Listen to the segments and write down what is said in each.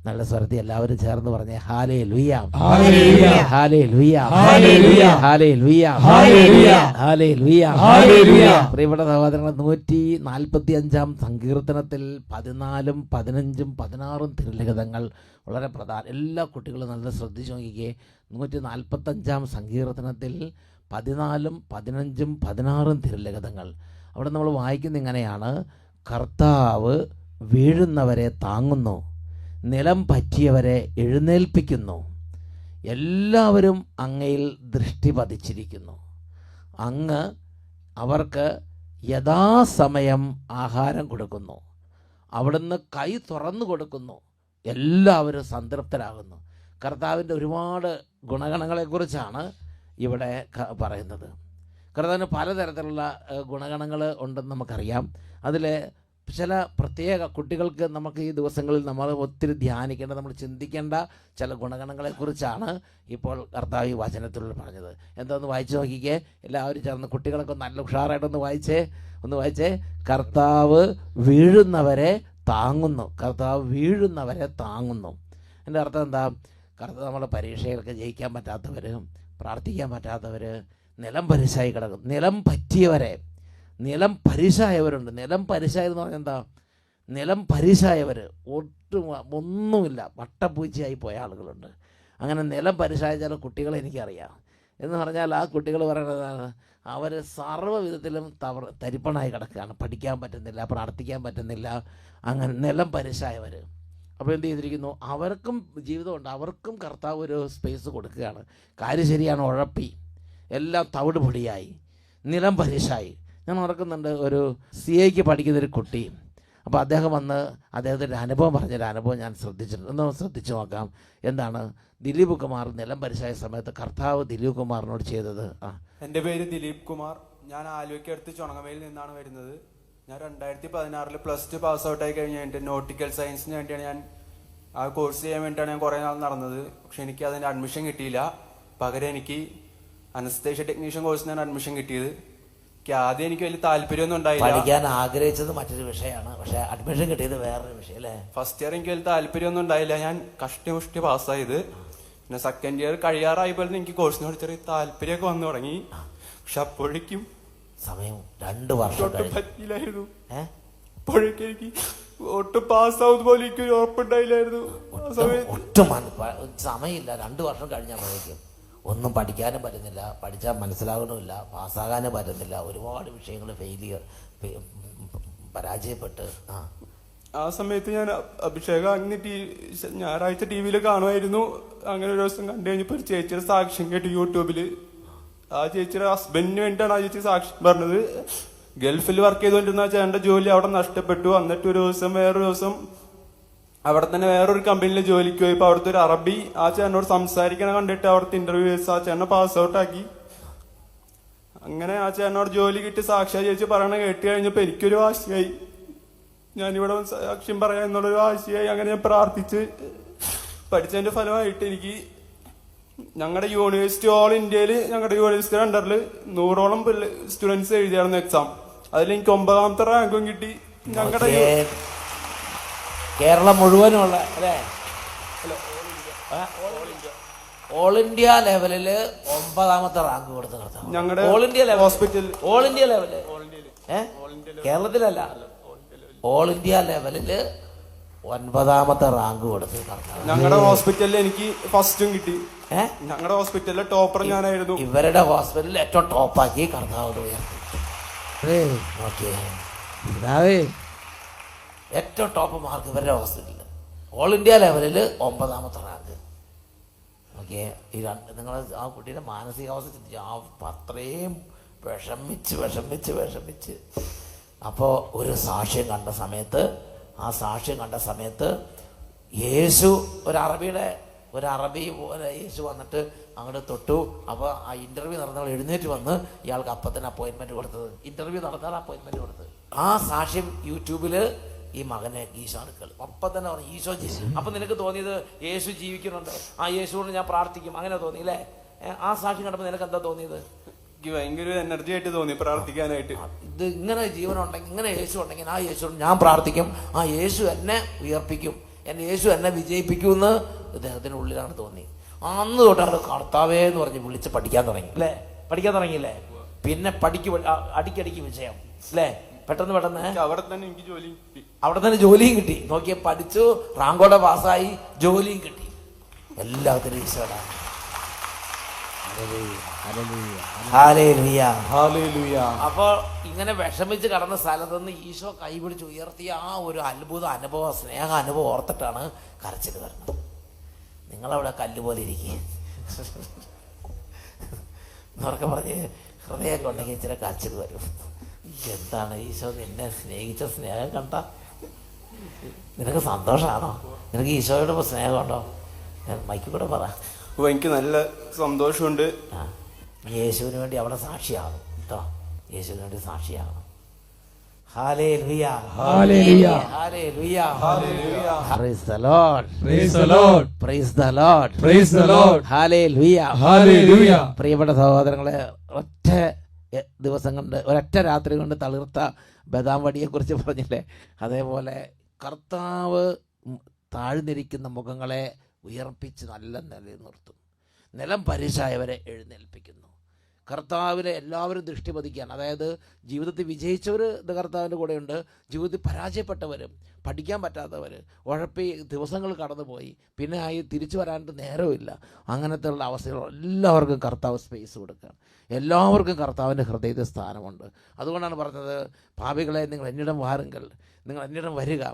നല്ല സ്വരത്തിൽ എല്ലാവരും ചേർന്ന് പറഞ്ഞേ hallelujah, hallelujah, hallelujah, hallelujah, hallelujah, hallelujah, hallelujah, hallelujah. പ്രിയപ്പെട്ട സഹോദരങ്ങൾ, 145 സങ്കീർത്തനത്തിൽ 14, 15, 16 തിരുലിഖിതങ്ങൾ വളരെ പ്രധാന. എല്ലാ കുട്ടികളും നല്ല ശ്രദ്ധിച്ചു നോക്കിക്കേ. 145 സങ്കീർത്തനത്തിൽ 14, 15, 16 തിരുലിഖിതങ്ങൾ. അവിടെ നമ്മൾ വായിക്കുന്ന ഇങ്ങനെയാണ്: കർത്താവ് വീഴുന്നവരെ താങ്ങുന്നു, നിലം പറ്റിയവരെ എഴുന്നേൽപ്പിക്കുന്നു. എല്ലാവരും അങ്ങയിൽ ദൃഷ്ടി പതിച്ചിരിക്കുന്നു. അങ്ങ് അവർക്ക് യഥാസമയം ആഹാരം കൊടുക്കുന്നു. അവിടുന്ന് കൈ തുറന്നു കൊടുക്കുന്നു. എല്ലാവരും സംതൃപ്തരാകുന്നു. കർത്താവിൻ്റെ ഒരുപാട് ഗുണഗണങ്ങളെക്കുറിച്ചാണ് ഇവിടെ പറയുന്നത്. കർത്താവിന് പലതരത്തിലുള്ള ഗുണഗണങ്ങൾ ഉണ്ടെന്ന് നമുക്കറിയാം. അതിൽ ചില പ്രത്യേക കുട്ടികൾക്ക് നമുക്ക് ഈ ദിവസങ്ങളിൽ നമ്മൾ ഒത്തിരി ധ്യാനിക്കേണ്ട, നമ്മൾ ചിന്തിക്കേണ്ട ചില ഗുണഗണങ്ങളെക്കുറിച്ചാണ് ഇപ്പോൾ കർത്താവ് ഈ വചനത്തിലൂടെ പറഞ്ഞത്. എന്താണെന്ന് വായിച്ചു നോക്കിക്കേ. എല്ലാവരും ചേർന്ന് കുട്ടികളൊക്കെ നല്ല ഉഷാറായിട്ടൊന്ന് വായിച്ചേ. കർത്താവ് വീഴുന്നവരെ താങ്ങുന്നു. കർത്താവ് വീഴുന്നവരെ താങ്ങുന്നു. എൻ്റെ അർത്ഥം എന്താ? കർത്താവ് നമ്മുടെ പരീക്ഷയിലൊക്കെ ജയിക്കാൻ പറ്റാത്തവർ, പ്രാർത്ഥിക്കാൻ പറ്റാത്തവർ, നിലം പരിശായി കിടക്കും. നിലം പറ്റിയവരെ, നിലം പരിശായവരുണ്ട്. നിലം പരിശായെന്ന് പറഞ്ഞാൽ എന്താ? നിലം പരിശായവർ, ഒന്നുമില്ല, വട്ടപ്പൂച്ചയായി പോയ ആളുകളുണ്ട്. അങ്ങനെ നിലം പരിശായ ചില കുട്ടികളെ എനിക്കറിയാം. എന്ന് പറഞ്ഞാൽ ആ കുട്ടികൾ പറയുന്നതാണ്, അവർ സർവ്വവിധത്തിലും തരിപ്പണായി കിടക്കുകയാണ്. പഠിക്കാൻ പറ്റുന്നില്ല, പ്രാർത്ഥിക്കാൻ പറ്റുന്നില്ല. അങ്ങനെ നിലം പരിശായവർ. അപ്പോൾ എന്ത് ചെയ്തിരിക്കുന്നു? അവർക്കും ജീവിതമുണ്ട്. അവർക്കും കർത്താവ് ഒരു സ്പേസ് കൊടുക്കുകയാണ്. കാര്യം ശരിയാണ്, ഉഴപ്പി, എല്ലാം തവിട് പൊടിയായി, നിലം പരിശായി. ഞാൻ ഓർക്കുന്നുണ്ട്, ഒരു CA പഠിക്കുന്നൊരു കുട്ടി. അപ്പോൾ അദ്ദേഹം വന്ന് അദ്ദേഹത്തിൻ്റെ അനുഭവം പറഞ്ഞൊരു അനുഭവം ഞാൻ ശ്രദ്ധിച്ചിട്ടുണ്ട്. ഒന്ന് ശ്രദ്ധിച്ചു നോക്കാം. എന്താണ് ദിലീപ് കുമാർ നിലം പരിശായ സമയത്ത് കർത്താവ് ദിലീപ് കുമാറിനോട് ചെയ്തത്? എൻ്റെ പേര് ദിലീപ് കുമാർ. ഞാൻ ആലുവയ്ക്ക് അടുത്ത് ചുണങ്ങമയിൽ നിന്നാണ് വരുന്നത്. ഞാൻ 2016 +2 പാസ് ഔട്ടായി കഴിഞ്ഞിട്ട് നോട്ടിക്കൽ സയൻസിന് വേണ്ടിയാണ് ഞാൻ ആ കോഴ്സ് ചെയ്യാൻ വേണ്ടിയിട്ടാണ് ഞാൻ കുറേ നാൾ നടന്നത്. പക്ഷെ എനിക്ക് അതിൻ്റെ അഡ്മിഷൻ കിട്ടിയില്ല. പകരം എനിക്ക് അനസ്തേഷ്യ ടെക്നീഷ്യൻ കോഴ്സിനാണ് അഡ്മിഷൻ കിട്ടിയത്. ആദ്യം എനിക്ക് വലിയ താല്പര്യമൊന്നും ഉണ്ടായില്ല. പഠിക്കാൻ ആഗ്രഹിച്ചത് മറ്റൊരു വിഷയമാണ്, പക്ഷെ അഡ്മിഷൻ കിട്ടിയത് വേറൊരു വിഷയം അല്ലേ? ഫസ്റ്റ് ഇയർ എനിക്ക് വലിയ താല്പര്യമൊന്നും ഉണ്ടായില്ല. ഞാൻ കഷ്ടി പാസ്സായത്. പിന്നെ സെക്കൻഡ് ഇയർ കഴിയാറായപ്പോൾ എനിക്ക് കോഴ്സിനോട് ചെറിയ താല്പര്യമൊക്കെ വന്നു തുടങ്ങി. പക്ഷെ അപ്പോഴേക്കും സമയം 2 വർഷം പറ്റിയില്ലായിരുന്നു. അപ്പോഴേക്കും എനിക്ക് ഒട്ടും പാസ്സാവുന്ന പോലെ എനിക്ക് ഒരു ഉറപ്പുണ്ടായില്ലായിരുന്നു. ഒട്ടും സമയമില്ല. 2 വർഷം കഴിഞ്ഞപ്പോഴേക്കും ഒന്നും പഠിക്കാനും പറ്റുന്നില്ല, പഠിച്ചാൽ മനസ്സിലാകണമില്ല, പാസ്സാകാനും പറ്റുന്നില്ല. ഒരുപാട് വിഷയങ്ങൾ പരാജയപ്പെട്ട്. ആ സമയത്ത് ഞാൻ അഭിഷേകം അങ്ങനെ ഞായറാഴ്ച TV കാണുമായിരുന്നു. അങ്ങനെ ഒരു ദിവസം കണ്ടു കഴിഞ്ഞപ്പോൾ ഒരു ചേച്ചിയുടെ സാക്ഷ്യം കേട്ടു യൂട്യൂബിൽ. ആ ചേച്ചിയുടെ ഹസ്ബൻഡിന് വേണ്ടിയിട്ടാണ് ആ ചേച്ചി സാക്ഷ്യം പറഞ്ഞത്. ഗൾഫിൽ വർക്ക് ചെയ്തുകൊണ്ടിരുന്ന ചേട്ടൻ്റെ ജോലി അവിടെ നഷ്ടപ്പെട്ടു. എന്നിട്ട് വേറൊരു ദിവസം അവിടെ തന്നെ വേറൊരു കമ്പനിയിൽ ജോലിക്ക് പോയി. ഇപ്പൊ അവിടുത്തെ ഒരു അറബി ആ ചേട്ടനോട് സംസാരിക്കണ കണ്ടിട്ട് അവിടുത്തെ ഇന്റർവ്യൂ ആ ചേട്ടനെ പാസ് ഔട്ട് ആക്കി. അങ്ങനെ ആ ചേട്ടനോട് ജോലി കിട്ടി സാക്ഷ്യ ചേച്ചി പറയണ കേട്ട് കഴിഞ്ഞപ്പോ എനിക്കൊരു വാശിയായി. ഞാനിവിടെ സാക്ഷ്യം പറയാം എന്നുള്ളൊരു വാശിയായി. അങ്ങനെ ഞാൻ പ്രാർത്ഥിച്ച് പഠിച്ചതിന്റെ ഫലമായിട്ട് എനിക്ക് ഞങ്ങളുടെ യൂണിവേഴ്സിറ്റി ഓൾ ഇന്ത്യയിൽ ഞങ്ങളുടെ യൂണിവേഴ്സിറ്റി അണ്ടറിൽ 100ഓളം സ്റ്റുഡൻസ് എഴുതിയായിരുന്നു എക്സാം. അതിൽ എനിക്ക് 9ാമത്തെ റാങ്കും കിട്ടി. ഞങ്ങളുടെ കേരളം മുഴുവനുള്ള അല്ലേ? ഓൾ ഇന്ത്യ ലെവലില് 9ാമത്തെ റാങ്ക് കൊടുത്ത കർത്താവ്. ഞങ്ങളുടെ all India hospital all India level കേരളത്തിലല്ല, ഓൾ ഇന്ത്യ ലെവലില് 9ാമത്തെ റാങ്ക് കൊടുത്ത് കർത്താവ്. ഞങ്ങളുടെ ഹോസ്പിറ്റലിൽ എനിക്ക് ഫസ്റ്റും കിട്ടി. ഞങ്ങളുടെ ഹോസ്പിറ്റലിലെ ടോപ്പർ ഞാനായിരുന്നു. ഇവരുടെ ഹോസ്പിറ്റലിൽ ഏറ്റവും ടോപ്പാക്കി കർത്താവ് ഉയർത്തി. ഏറ്റവും ടോപ്പ് മാർക്ക് ഇവരുടെ ഹോസ്പിറ്റലിൽ. ഓൾ ഇന്ത്യ ലെവലിൽ 9ാമത്തെ റാങ്ക്. ഓക്കെ, നിങ്ങൾ ആ കുട്ടീൻ്റെ മാനസികാവസ്ഥ അത്രയും വിഷമിച്ച് അപ്പോൾ ഒരു സാക്ഷ്യം കണ്ട സമയത്ത് യേശു ഒരു അറബി പോലെ യേശു വന്നിട്ട് അങ്ങോട്ട് തൊട്ടു. അപ്പോൾ ആ ഇന്റർവ്യൂ നടന്നവൾ എഴുന്നേറ്റ് വന്ന് ഇയാൾക്ക് അപ്പത്തിന് അപ്പോയിന്റ്മെന്റ് കൊടുത്തത്. ഇന്റർവ്യൂ നടത്താൻ അപ്പോയിന്റ്മെന്റ് കൊടുത്തത്. ആ സാക്ഷ്യം യൂട്യൂബിൽ ഈ മകനെ ഈശോ അടുക്കൽ അപ്പം തന്നെ പറഞ്ഞു ഈശോ ജീവിക്കും. അപ്പം നിനക്ക് തോന്നിയത് യേശു ജീവിക്കുന്നുണ്ട്, ആ യേശുവിനോട് ഞാൻ പ്രാർത്ഥിക്കും, അങ്ങനെ തോന്നി അല്ലേ? ആ സാക്ഷ്യം കണ്ടപ്പോൾ നിനക്ക് എന്താ തോന്നിയത്? ഭയങ്കര എനർജി ആയിട്ട് തോന്നി പ്രാർത്ഥിക്കാനായിട്ട്. ഇത് ഇങ്ങനെ ജീവനുണ്ടെങ്കിൽ, ഇങ്ങനെ യേശു ഉണ്ടെങ്കിൽ ആ യേശുവിനോട് ഞാൻ പ്രാർത്ഥിക്കും, ആ യേശു എന്നെ ഉയർപ്പിക്കും എൻ്റെ യേശു എന്നെ വിജയിപ്പിക്കുമെന്ന് ഇദ്ദേഹത്തിൻ്റെ ഉള്ളിലാണ് തോന്നി. അന്ന് തൊട്ട് അവിടെ കർത്താവേ എന്ന് പറഞ്ഞ് വിളിച്ച് പഠിക്കാൻ തുടങ്ങി അല്ലേ, പഠിക്കാൻ തുടങ്ങിയില്ലേ. പിന്നെ അടിക്കടിക്ക് വിജയം അല്ലേ, പെട്ടെന്ന് അവിടെ തന്നെ എനിക്ക് ജോലി കിട്ടി, അവിടെ തന്നെ ജോലിയും കിട്ടി. നോക്കിയ പഠിച്ചു, റാങ്കോടെ പാസ്സായി, ജോലിയും കിട്ടി. എല്ലാത്തിനും ഈശോടാണ്. അപ്പൊ ഇങ്ങനെ വിഷമിച്ച് കടന്ന സ്ഥലത്ത് നിന്ന് ഈശോ കൈപിടിച്ച് ഉയർത്തിയ ആ ഒരു അത്ഭുത അനുഭവം, സ്നേഹ അനുഭവം ഓർത്തിട്ടാണ് കരച്ചിൽ വരുന്നത്. നിങ്ങളവിടെ കല്ലുപോലെ ഇരിക്കുക എന്നൊക്കെ പറഞ്ഞ് ഹൃദയമൊക്കെ ഉണ്ടെങ്കിൽ ഇച്ചിരി കരച്ചിൽ വരും. എന്താണ് ഈശോ നിന്നെ സ്നേഹിച്ച സ്നേഹം കണ്ട നിനക്ക് സന്തോഷമാണോ? നിനക്ക് ഈശോയോട് സ്നേഹമുണ്ടോ? മൈക്ക് കൂടെ പറ. എനിക്ക് നല്ല സന്തോഷമുണ്ട്. യേശുവിന് വേണ്ടി അവിടെ സാക്ഷിയാകും കേട്ടോ, യേശുവിന് വേണ്ടി സാക്ഷിയാകണം. Hallelujah, hallelujah, hallelujah, hallelujah. Praise the Lord, praise the Lord, praise the Lord, praise the Lord. Hallelujah, hallelujah. പ്രിയപ്പെട്ട സഹോദരങ്ങളെ, ഒറ്റ ദിവസം കൊണ്ട്, ഒരൊറ്റ രാത്രി കൊണ്ട് തളിർത്ത ബദാം വടിയെ കുറിച്ച് പറഞ്ഞില്ലേ, അതേപോലെ കർത്താവ് താഴ്ന്നിരിക്കുന്ന മുഖങ്ങളെ ഉയർപ്പിച്ച് നല്ല നിലയിൽ നിർത്തും. നിലം പരിശായവരെ എഴുന്നേൽപ്പിക്കുന്നു. കർത്താവിനെ എല്ലാവരും ദൃഷ്ടി പതിക്കാൻ, അതായത് ജീവിതത്തിൽ വിജയിച്ചവർ കർത്താവിൻ്റെ കൂടെയുണ്ട്, ജീവിതത്തിൽ പരാജയപ്പെട്ടവരും, പഠിക്കാൻ പറ്റാത്തവർ, ഉഴപ്പി ദിവസങ്ങൾ കടന്നുപോയി, പിന്നെ തിരിച്ചു വരാനായിട്ട് നേരമില്ല, അങ്ങനത്തെ ഉള്ള അവസ്ഥകൾ എല്ലാവർക്കും കർത്താവ് സ്പേസ് കൊടുക്കുകയാണ്. എല്ലാവർക്കും കർത്താവിൻ്റെ ഹൃദയത്തിൽ സ്ഥാനമുണ്ട്. അതുകൊണ്ടാണ് പറഞ്ഞത്, പാപികളെ നിങ്ങൾ എന്നിടം വാരുങ്കൽ, നിങ്ങൾ എന്നിടം വരിക,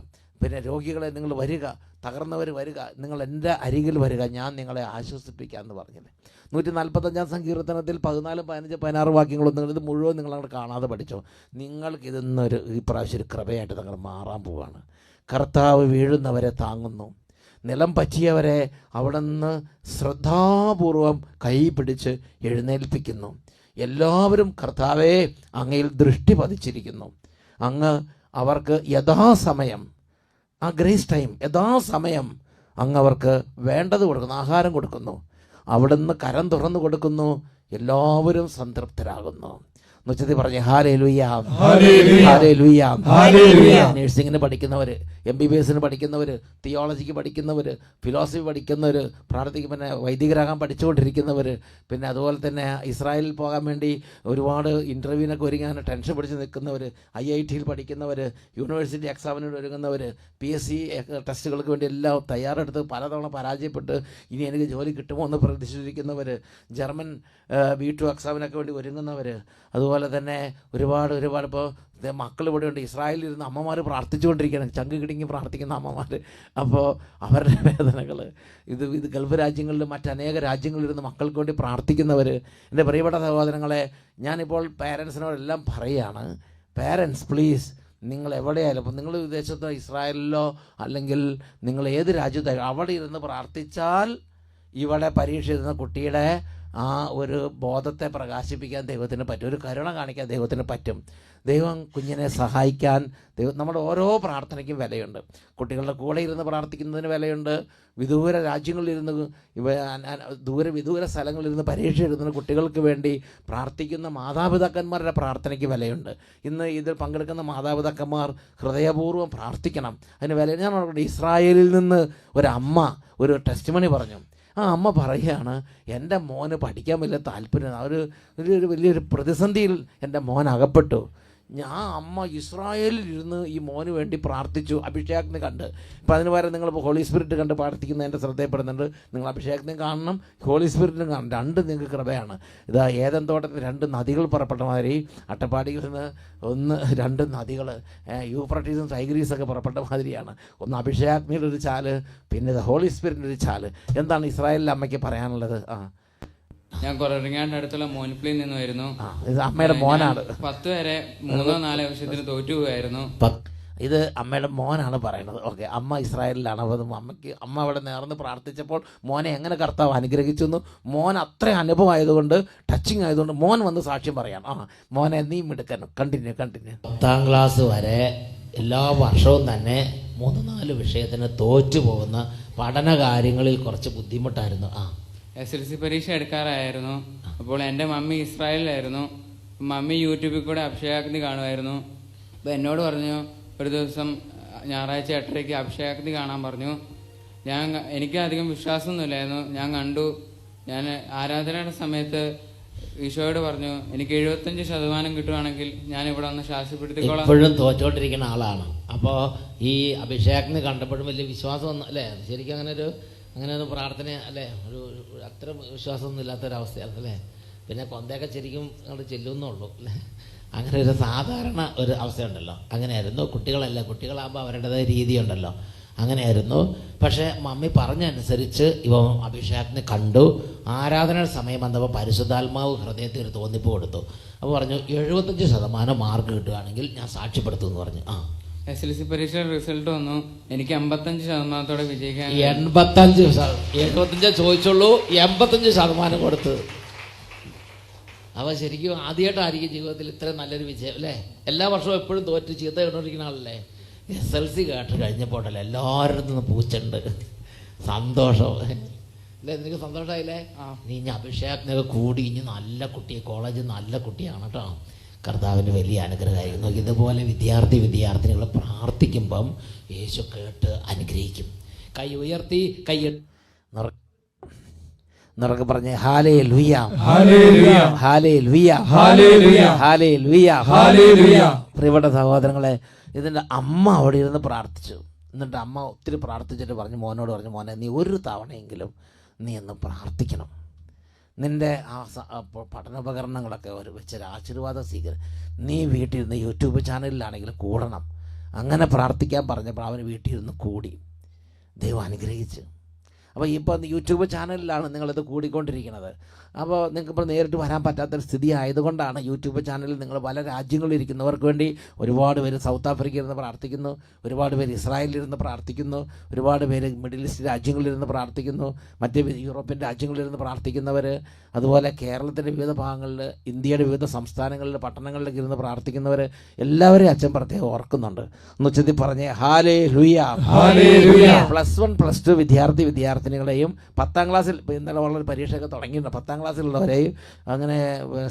പിന്നെ രോഗികളെ നിങ്ങൾ വരിക, തകർന്നവർ വരിക, നിങ്ങൾ എൻ്റെ അരികിൽ വരിക, ഞാൻ നിങ്ങളെ ആശ്വസിപ്പിക്കാമെന്ന് പറഞ്ഞില്ലേ. 145 സങ്കീർത്തനത്തിൽ 14, 15, 16 വാക്യങ്ങളൊന്നും ഇത് മുഴുവൻ നിങ്ങളങ്ങോട്ട് കാണാതെ പഠിച്ചോ. നിങ്ങൾക്കിതൊന്നൊരു ഈ പ്രാവശ്യം ഒരു കൃപയായിട്ട് നിങ്ങൾ മാറാൻ പോവുകയാണ്. കർത്താവ് വീഴുന്നവരെ താങ്ങുന്നു, നിലം പറ്റിയവരെ അവിടെ നിന്ന് ശ്രദ്ധാപൂർവം കൈ പിടിച്ച് എഴുന്നേൽപ്പിക്കുന്നു. എല്ലാവരും കർത്താവേ അങ്ങയിൽ ദൃഷ്ടി പതിച്ചിരിക്കുന്നു. അങ്ങ് അവർക്ക് യഥാസമയം, ആ ഗ്രേസ് ടൈം, യഥാസമയം അങ്ങ് അവർക്ക് വേണ്ടത് കൊടുക്കുന്നു, ആഹാരം കൊടുക്കുന്നു, അവിടുന്ന് കരം തുറന്നു കൊടുക്കുന്നു, എല്ലാവരും സംതൃപ്തരാകുന്നു. എന്നുവെച്ചത് പറഞ്ഞ് ഹല്ലേലൂയ, ഹല്ലേലൂയ, ഹല്ലേലൂയ. നഴ്സിങ്ങിന് പഠിക്കുന്നവർ, MBBS പഠിക്കുന്നവർ, തിയോളജിക്ക് പഠിക്കുന്നവർ, ഫിലോസഫി പഠിക്കുന്നവർ, പിന്നെ വൈദികരാകാൻ പഠിച്ചുകൊണ്ടിരിക്കുന്നവർ, പിന്നെ അതുപോലെ തന്നെ ഇസ്രായേലിൽ പോകാൻ വേണ്ടി ഒരുപാട് ഇൻ്റർവ്യൂവിനൊക്കെ ഒരുങ്ങാൻ ടെൻഷൻ പിടിച്ച് നിൽക്കുന്നവർ, IIT പഠിക്കുന്നവർ, യൂണിവേഴ്സിറ്റി എക്സാമിന് ഒരുങ്ങുന്നവർ, PSC ടെസ്റ്റുകൾക്ക് വേണ്ടി എല്ലാം തയ്യാറെടുത്ത് പലതവണ പരാജയപ്പെട്ട് ഇനി എനിക്ക് ജോലി കിട്ടുമോ എന്ന് പ്രതീക്ഷിച്ചിരിക്കുന്നവർ, ജർമ്മൻ B2 എക്സാമിനൊക്കെ വേണ്ടി ഒരുങ്ങുന്നവർ, അതുപോലെ തന്നെ ഒരുപാട് ഇപ്പോൾ മക്കൾ ഇവിടെ ഉണ്ട്. ഇസ്രായേലിൽ ഇരുന്ന് അമ്മമാർ പ്രാർത്ഥിച്ചുകൊണ്ടിരിക്കുകയാണ്, ചങ്ക് കിടങ്ങി പ്രാർത്ഥിക്കുന്ന അമ്മമാർ. അപ്പോൾ അവരുടെ വേദനകൾ, ഇത് ഗൾഫ് രാജ്യങ്ങളിൽ മറ്റനേക രാജ്യങ്ങളിലിരുന്ന് മക്കൾക്ക് വേണ്ടി പ്രാർത്ഥിക്കുന്നവർ. എൻ്റെ പ്രിയപ്പെട്ട സഹോദരങ്ങളെ, ഞാനിപ്പോൾ പേരൻസിനോടെല്ലാം പറയുകയാണ്, പേരൻസ് പ്ലീസ്, നിങ്ങൾ എവിടെയായാലും, ഇപ്പോൾ നിങ്ങൾ വിദേശത്തോ ഇസ്രായേലിലോ അല്ലെങ്കിൽ നിങ്ങൾ ഏത് രാജ്യത്തായാലും അവിടെ ഇരുന്ന് പ്രാർത്ഥിച്ചാൽ ഇവിടെ പരീക്ഷ എഴുതുന്ന കുട്ടിയുടെ ആ ഒരു ബോധത്തെ പ്രകാശിപ്പിക്കാൻ ദൈവത്തിന് പറ്റും, ഒരു കരുണ കാണിക്കാൻ ദൈവത്തിന് പറ്റും. ദൈവം കുഞ്ഞിനെ സഹായിക്കാൻ, നമ്മുടെ ഓരോ പ്രാർത്ഥനയ്ക്കും വിലയുണ്ട്. കുട്ടികളുടെ കൂടെ ഇരുന്ന് പ്രാർത്ഥിക്കുന്നതിന് വിലയുണ്ട്. വിദൂര രാജ്യങ്ങളിലിരുന്ന് വിദൂര സ്ഥലങ്ങളിലിരുന്ന് പരീക്ഷ എഴുതുന്ന കുട്ടികൾക്ക് വേണ്ടി പ്രാർത്ഥിക്കുന്ന മാതാപിതാക്കന്മാരുടെ പ്രാർത്ഥനയ്ക്ക് വിലയുണ്ട്. ഇന്ന് ഇതിൽ പങ്കെടുക്കുന്ന മാതാപിതാക്കന്മാർ ഹൃദയപൂർവ്വം പ്രാർത്ഥിക്കണം, അതിന് വില. ഞാൻ ഇസ്രായേലിൽ നിന്ന് ഒരമ്മ ഒരു ടെസ്റ്റിമണി പറഞ്ഞു. ആ അമ്മ പറയുകയാണ്, എൻ്റെ മോന് പഠിക്കാൻ വലിയ താല്പര്യം, ഒരു വലിയൊരു പ്രതിസന്ധിയിൽ എൻ്റെ മോൻ അകപ്പെട്ടു. അമ്മ ഇസ്രായേലിൽ ഇരുന്ന് ഈ മോന് വേണ്ടി പ്രാർത്ഥിച്ചു, അഭിഷേകത്തിന് കണ്ട്. ഇപ്പം അതിന് പകരം നിങ്ങളിപ്പോൾ ഹോളി സ്പിരിറ്റ് കണ്ട് പ്രാർത്ഥിക്കുന്ന എൻ്റെ ശ്രദ്ധയപ്പെടുന്നുണ്ട്. നിങ്ങൾ അഭിഷേകത്തിനും കാണണം, ഹോളി സ്പിരിറ്റിനും കാണണം, രണ്ടും നിങ്ങൾക്ക് കൃപയാണ്. ഇതാ ഏദൻ തോട്ടത്തിൽ 2 നദികൾ പുറപ്പെട്ട മാതിരി അട്ടപ്പാടിയിൽ നിന്ന് 2 നദികൾ, യൂഫ്രട്ടീസും ടൈഗ്രീസൊക്കെ പുറപ്പെട്ട മാതിരിയാണ്. ഒന്ന് അഭിഷേകാഗ്നിയുടെ ഒരു ചാല്, പിന്നെ ഇത് ഹോളി സ്പിരിറ്റിൻ്റെ ഒരു ചാല്. എന്താണ് ഇസ്രായേലിലെ അമ്മയ്ക്ക് പറയാനുള്ളത്? ഞാൻ കൊറങ്ങാണ്ട് അടുത്തുള്ള മോൻപ്ലിയിൽ നിന്ന് വരുന്നു. ഇത് അമ്മയുടെ മോനാണ്. 10 വരെ 3-4 വർഷത്തിന് തോറ്റുപോയായിരുന്നു. ഇത് അമ്മയുടെ മോനാണ് പറയുന്നത്. ഓക്കെ, അമ്മ ഇസ്രായേലിലാണ്. അപ്പോൾ അമ്മ അവിടെ നേർന്ന് പ്രാർത്ഥിച്ചപ്പോൾ മോനെ എങ്ങനെ കർത്താവ് അനുഗ്രഹിച്ചു എന്ന്, മോൻ അത്ര അനുഭവമായതുകൊണ്ട്, ടച്ചിങ് ആയതുകൊണ്ട് മോൻ വന്ന് സാക്ഷ്യം പറയാം. മോനെ നീ മിടുക്കൻ, കണ്ടിന്യൂ. 10ാം ക്ലാസ് വരെ എല്ലാ വർഷവും തന്നെ 3-4 വിഷയത്തിന് തോറ്റു പോകുന്ന പഠന കാര്യങ്ങളിൽ കുറച്ച് ബുദ്ധിമുട്ടായിരുന്നു. SLC പരീക്ഷ എടുക്കാറായിരുന്നു. അപ്പോൾ എൻ്റെ മമ്മി ഇസ്രായേലിലായിരുന്നു. മമ്മി യൂട്യൂബിൽ കൂടെ അഭിഷേകാഗ്നി കാണുമായിരുന്നു. അപ്പോൾ എന്നോട് പറഞ്ഞു, ഒരു ദിവസം ഞായറാഴ്ച 8:30 അഭിഷേകത്തിന് കാണാൻ പറഞ്ഞു. എനിക്ക് അധികം വിശ്വാസമൊന്നുമില്ലായിരുന്നു. ഞാൻ കണ്ടു. ഞാൻ ആരാധനയുടെ സമയത്ത് ഈശോയോട് പറഞ്ഞു, എനിക്ക് 75% കിട്ടുവാണെങ്കിൽ ഞാൻ ഇവിടെ ഒന്ന് സാക്ഷ്യപ്പെടുത്തിക്കോളാം. ഇപ്പോഴും തോറ്റോണ്ടിരിക്കുന്ന ആളാണ്. അപ്പോൾ ഈ അഭിഷേകത്തിന് കണ്ടപ്പോഴും വലിയ വിശ്വാസമൊന്നും അല്ലേ, ശരിക്കും അങ്ങനെ ഒരു പ്രാർത്ഥന അല്ലേ, ഒരു അത്ര വിശ്വാസമൊന്നും ഇല്ലാത്തൊരവസ്ഥയാണ് അല്ലേ. പിന്നെ കൊന്തയൊക്കെ ശരിക്കും അങ്ങോട്ട് ചെല്ലുന്നുള്ളൂ അല്ലേ. അങ്ങനെ ഒരു സാധാരണ ഒരു അവസ്ഥയുണ്ടല്ലോ. അങ്ങനെയായിരുന്നു. കുട്ടികളാകുമ്പോൾ അവരുടേതായ രീതിയുണ്ടല്ലോ. അങ്ങനെയായിരുന്നു. പക്ഷേ മമ്മി പറഞ്ഞനുസരിച്ച് ഇവ അഭിഷേകത്തിന് കണ്ടു. ആരാധനയുടെ സമയം വന്നപ്പോൾ പരിശുദ്ധാത്മാവ് ഹൃദയത്തിൽ ഒരു തോന്നിപ്പ് കൊടുത്തു. അപ്പോൾ പറഞ്ഞു 75% മാർക്ക് കിട്ടുകയാണെങ്കിൽ ഞാൻ സാക്ഷ്യപ്പെടുത്തുമെന്ന് പറഞ്ഞു. SLC പരീക്ഷ റിസൾട്ട് വന്നു. എനിക്ക് 55% വിജയിക്കാൻ. 75 ചോദിച്ചുള്ളൂ, 85% കൊടുത്ത്. അപ്പോൾ ശരിക്കും ആദ്യമായിട്ടായിരിക്കും ജീവിതത്തിൽ ഇത്രയും നല്ലൊരു വിജയം അല്ലേ. എല്ലാ വർഷവും എപ്പോഴും തോറ്റ് ചീത്ത ഇട്ടുകൊണ്ടിരിക്കുന്ന ആളല്ലേ. SLC കേട്ട് കഴിഞ്ഞപ്പോഴല്ലേ എല്ലാവരുടെ നിന്ന് പൂച്ചുണ്ട്. സന്തോഷം അല്ലേ, നിനക്ക് സന്തോഷമായില്ലേ? നീ ഇനി അഭിഷേകത്തിനൊക്കെ കൂടി ഇനി നല്ല കുട്ടിയെ, കോളേജിൽ നല്ല കുട്ടിയാണ് കേട്ടോ. കർത്താവിൻ്റെ വലിയ അനുഗ്രഹമായിരുന്നു. ഇതുപോലെ വിദ്യാർത്ഥിനികൾ പ്രാർത്ഥിക്കുമ്പം യേശു കേട്ട് അനുഗ്രഹിക്കും. കൈ ഉയർത്തി നിറക്കെ പറഞ്ഞേ hallelujah, hallelujah, hallelujah, hallelujah, hallelujah, hallelujah. പ്രിയപ്പെട്ട സഹോദരങ്ങളെ, ഇതിൻ്റെ അമ്മ അവിടെ ഇരുന്ന് പ്രാർത്ഥിച്ചു. എന്നിട്ട് അമ്മ ഒത്തിരി പ്രാർത്ഥിച്ചിട്ട് മോനോട് പറഞ്ഞു, മോനെ നീ ഒരു തവണയെങ്കിലും നീ ഒന്ന് പ്രാർത്ഥിക്കണം. നിൻ്റെ ആ പഠനോപകരണങ്ങളൊക്കെ വെച്ചൊരു ആശീർവാദം സ്വീകരിക്കും. നീ വീട്ടിലിരുന്ന് യൂട്യൂബ് ചാനലിലാണെങ്കിലും കൂടണം. അങ്ങനെ പ്രാർത്ഥിക്കാൻ പറഞ്ഞപ്പോൾ അവന് വീട്ടിലിരുന്ന് കൂടി. ദൈവം അനുഗ്രഹിച്ചു. അപ്പോൾ ഇപ്പോൾ യൂട്യൂബ് ചാനലിലാണ് നിങ്ങളിത് കൂടിക്കൊണ്ടിരിക്കുന്നത്. അപ്പോൾ നിങ്ങൾക്കിപ്പോൾ നേരിട്ട് വരാൻ പറ്റാത്തൊരു സ്ഥിതി ആയതുകൊണ്ടാണ് യൂട്യൂബ് ചാനലിൽ നിങ്ങൾ പല രാജ്യങ്ങളിലിരിക്കുന്നവർക്ക് വേണ്ടി ഒരുപാട് പേര് സൗത്ത് ആഫ്രിക്കയിൽ ഇരുന്ന് പ്രാർത്ഥിക്കുന്നു, ഒരുപാട് പേര് ഇസ്രായേലിലിരുന്ന് പ്രാർത്ഥിക്കുന്നു, ഒരുപാട് പേര് മിഡിൽ ഈസ്റ്റ് രാജ്യങ്ങളിലിരുന്ന് പ്രാർത്ഥിക്കുന്നു, മറ്റ് യൂറോപ്യൻ രാജ്യങ്ങളിലിരുന്ന് പ്രാർത്ഥിക്കുന്നവർ, അതുപോലെ കേരളത്തിൻ്റെ വിവിധ ഭാഗങ്ങളിൽ, ഇന്ത്യയുടെ വിവിധ സംസ്ഥാനങ്ങളിൽ, പട്ടണങ്ങളിലൊക്കെ ഇരുന്ന് പ്രാർത്ഥിക്കുന്നവർ എല്ലാവരെയും അച്ഛൻ പ്രത്യേകം ഓർക്കുന്നുണ്ട്. എന്ന് വെച്ചതി പറഞ്ഞേ ഹല്ലേലൂയ, ഹല്ലേലൂയ. +1 +2 വിദ്യാർത്ഥിനികളെയും 10ാം ക്ലാസ്സിൽ ഇന്നലെ വളരെ പരീക്ഷയൊക്കെ തുടങ്ങിയിട്ടുണ്ട്. 10ാം ക്ലാസ്സിലുള്ളവരെയും അങ്ങനെ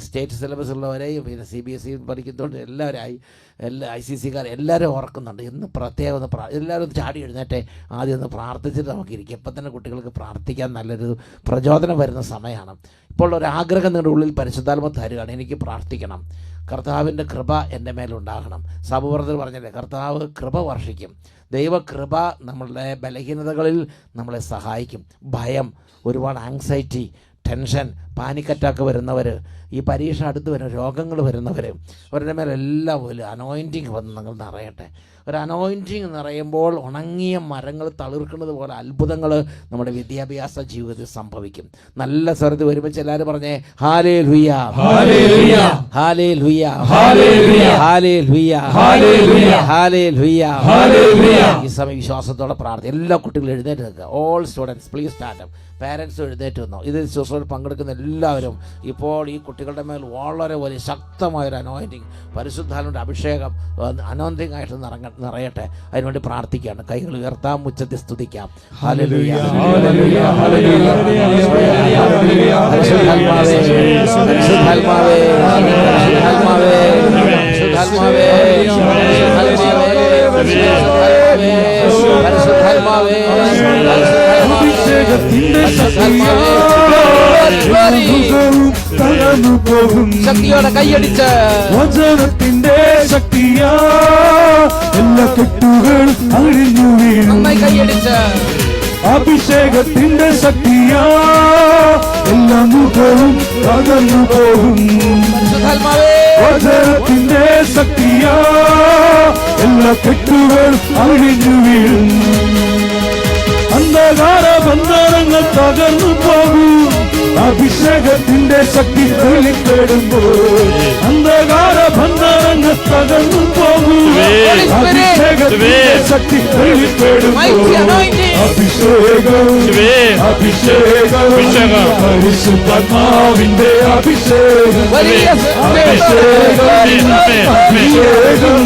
സ്റ്റേറ്റ് സിലബസ് ഉള്ളവരെയും പിന്നെ CBSE പഠിക്കുന്നതുകൊണ്ട് എല്ലാവരായി ICC-കാർ എല്ലാവരും ഓർക്കുന്നുണ്ട്. ഇന്ന് പ്രത്യേകം എല്ലാവരും ഒന്ന് ചാടി എഴുന്നേറ്റെ ആദ്യം ഒന്ന് പ്രാർത്ഥിച്ചിട്ട് നമുക്കിരിക്കും. ഇപ്പം തന്നെ കുട്ടികൾക്ക് പ്രാർത്ഥിക്കാൻ നല്ലൊരു പ്രചോദനം വരുന്ന സമയമാണ്. ഇപ്പോൾ ഒരാഗ്രഹം നിങ്ങളുടെ ഉള്ളിൽ പരിശുദ്ധാത്മ തരികയാണ്, എനിക്ക് പ്രാർത്ഥിക്കണം, കർത്താവിൻ്റെ കൃപ എൻ്റെ മേലുണ്ടാകണം. സബൂബ്രദർ പറഞ്ഞല്ലേ, കർത്താവ് കൃപ വർഷിക്കും. ദൈവകൃപ നമ്മളുടെ ബലഹീനതകളിൽ നമ്മളെ സഹായിക്കും. ഭയം, ഒരുപാട് ആങ്സൈറ്റി, ടെൻഷൻ, പാനിക് അറ്റാക്ക് വരുന്നവർ, ഈ പരീക്ഷ അടുത്ത് വരുന്ന രോഗങ്ങൾ വരുന്നവർ, അവരുടെ മേലെല്ലാം ഒരു അനോയിൻറ്റിങ് വന്ന് നിങ്ങൾ നിറയട്ടെ. ഒരു അനോയിൻറ്റിങ് നിറയുമ്പോൾ ഉണങ്ങിയ മരങ്ങൾ തളിർക്കുന്നത് പോലെ അത്ഭുതങ്ങൾ നമ്മുടെ വിദ്യാഭ്യാസ ജീവിതത്തിൽ സംഭവിക്കും. നല്ല സ്വരത്തിൽ ഒരുമിച്ച് എല്ലാവരും പറഞ്ഞേ hallelujah, hallelujah, hallelujah, hallelujah, hallelujah, hallelujah, hallelujah, hallelujah. ഈ സമയം വിശ്വാസത്തോടെ പ്രാർത്ഥന. എല്ലാ കുട്ടികളും എഴുന്നേറ്റ് നിൽക്കുക. All students please stand up. Parents എഴുന്നേറ്റ് വന്നോ. ഇതിൽ ശുശ്രൂഷയിൽ പങ്കെടുക്കുന്ന എല്ലാവരും ഇപ്പോൾ ഈ കുട്ടികളുടെ മേൽ വളരെ വലിയ ശക്തമായൊരു അനോയിൻറ്റിങ്, പരിശുദ്ധാത്മാവിന്റെ അഭിഷേകം അനോയിൻറ്റിങ് ആയിട്ട് നിറയട്ടെ. അതിനുവേണ്ടി പ്രാർത്ഥിക്കുകയാണ്. കൈകൾ ഉയർത്താം, ഉച്ചത്തിൽ സ്തുതിക്കാം. ഹല്ലേലൂയ, ഹല്ലേലൂയ, ഹല്ലേലൂയ, പരിശുദ്ധാത്മാവേ, പരിശുദ്ധാത്മാവേ, പരിശുദ്ധാത്മാവേ, പരിശുദ്ധാത്മാവേ, പരിശുദ്ധാത്മാവേ, ശക്തിയോടെ കൈയടിച്ച് വചനത്തിന്റെ ശക്തിയാ എല്ലാ കെട്ടുകളും അഴിഞ്ഞു വീഴും. നന്നായി കൈയടിച്ച് അഭിഷേകത്തിന്റെ ശക്തിയാ എല്ലാ മുഖവും തകർന്നു പോകും. വചനത്തിന്റെ ശക്തിയാ എല്ലാ കെട്ടുകളും അഴിഞ്ഞു വീഴും. അന്ധകാര ബന്ധനങ്ങൾ തകർന്നു പോകും. അഭിഷേകത്തിന്റെ ശക്തി വെളിപ്പെടുമ്പോൾ അന്ധകാര ബന്ധനങ്ങൾ തകർന്നു പോകും. അഭിഷേകത്തിന്റെ ശക്തി വെളിപ്പെടുമ്പോൾ അഭിഷേകം, അഭിഷേകം, പരിശുദ്ധാത്മാവിന്റെ അഭിഷേകം, അഭിഷേകം, അഭിഷേകം,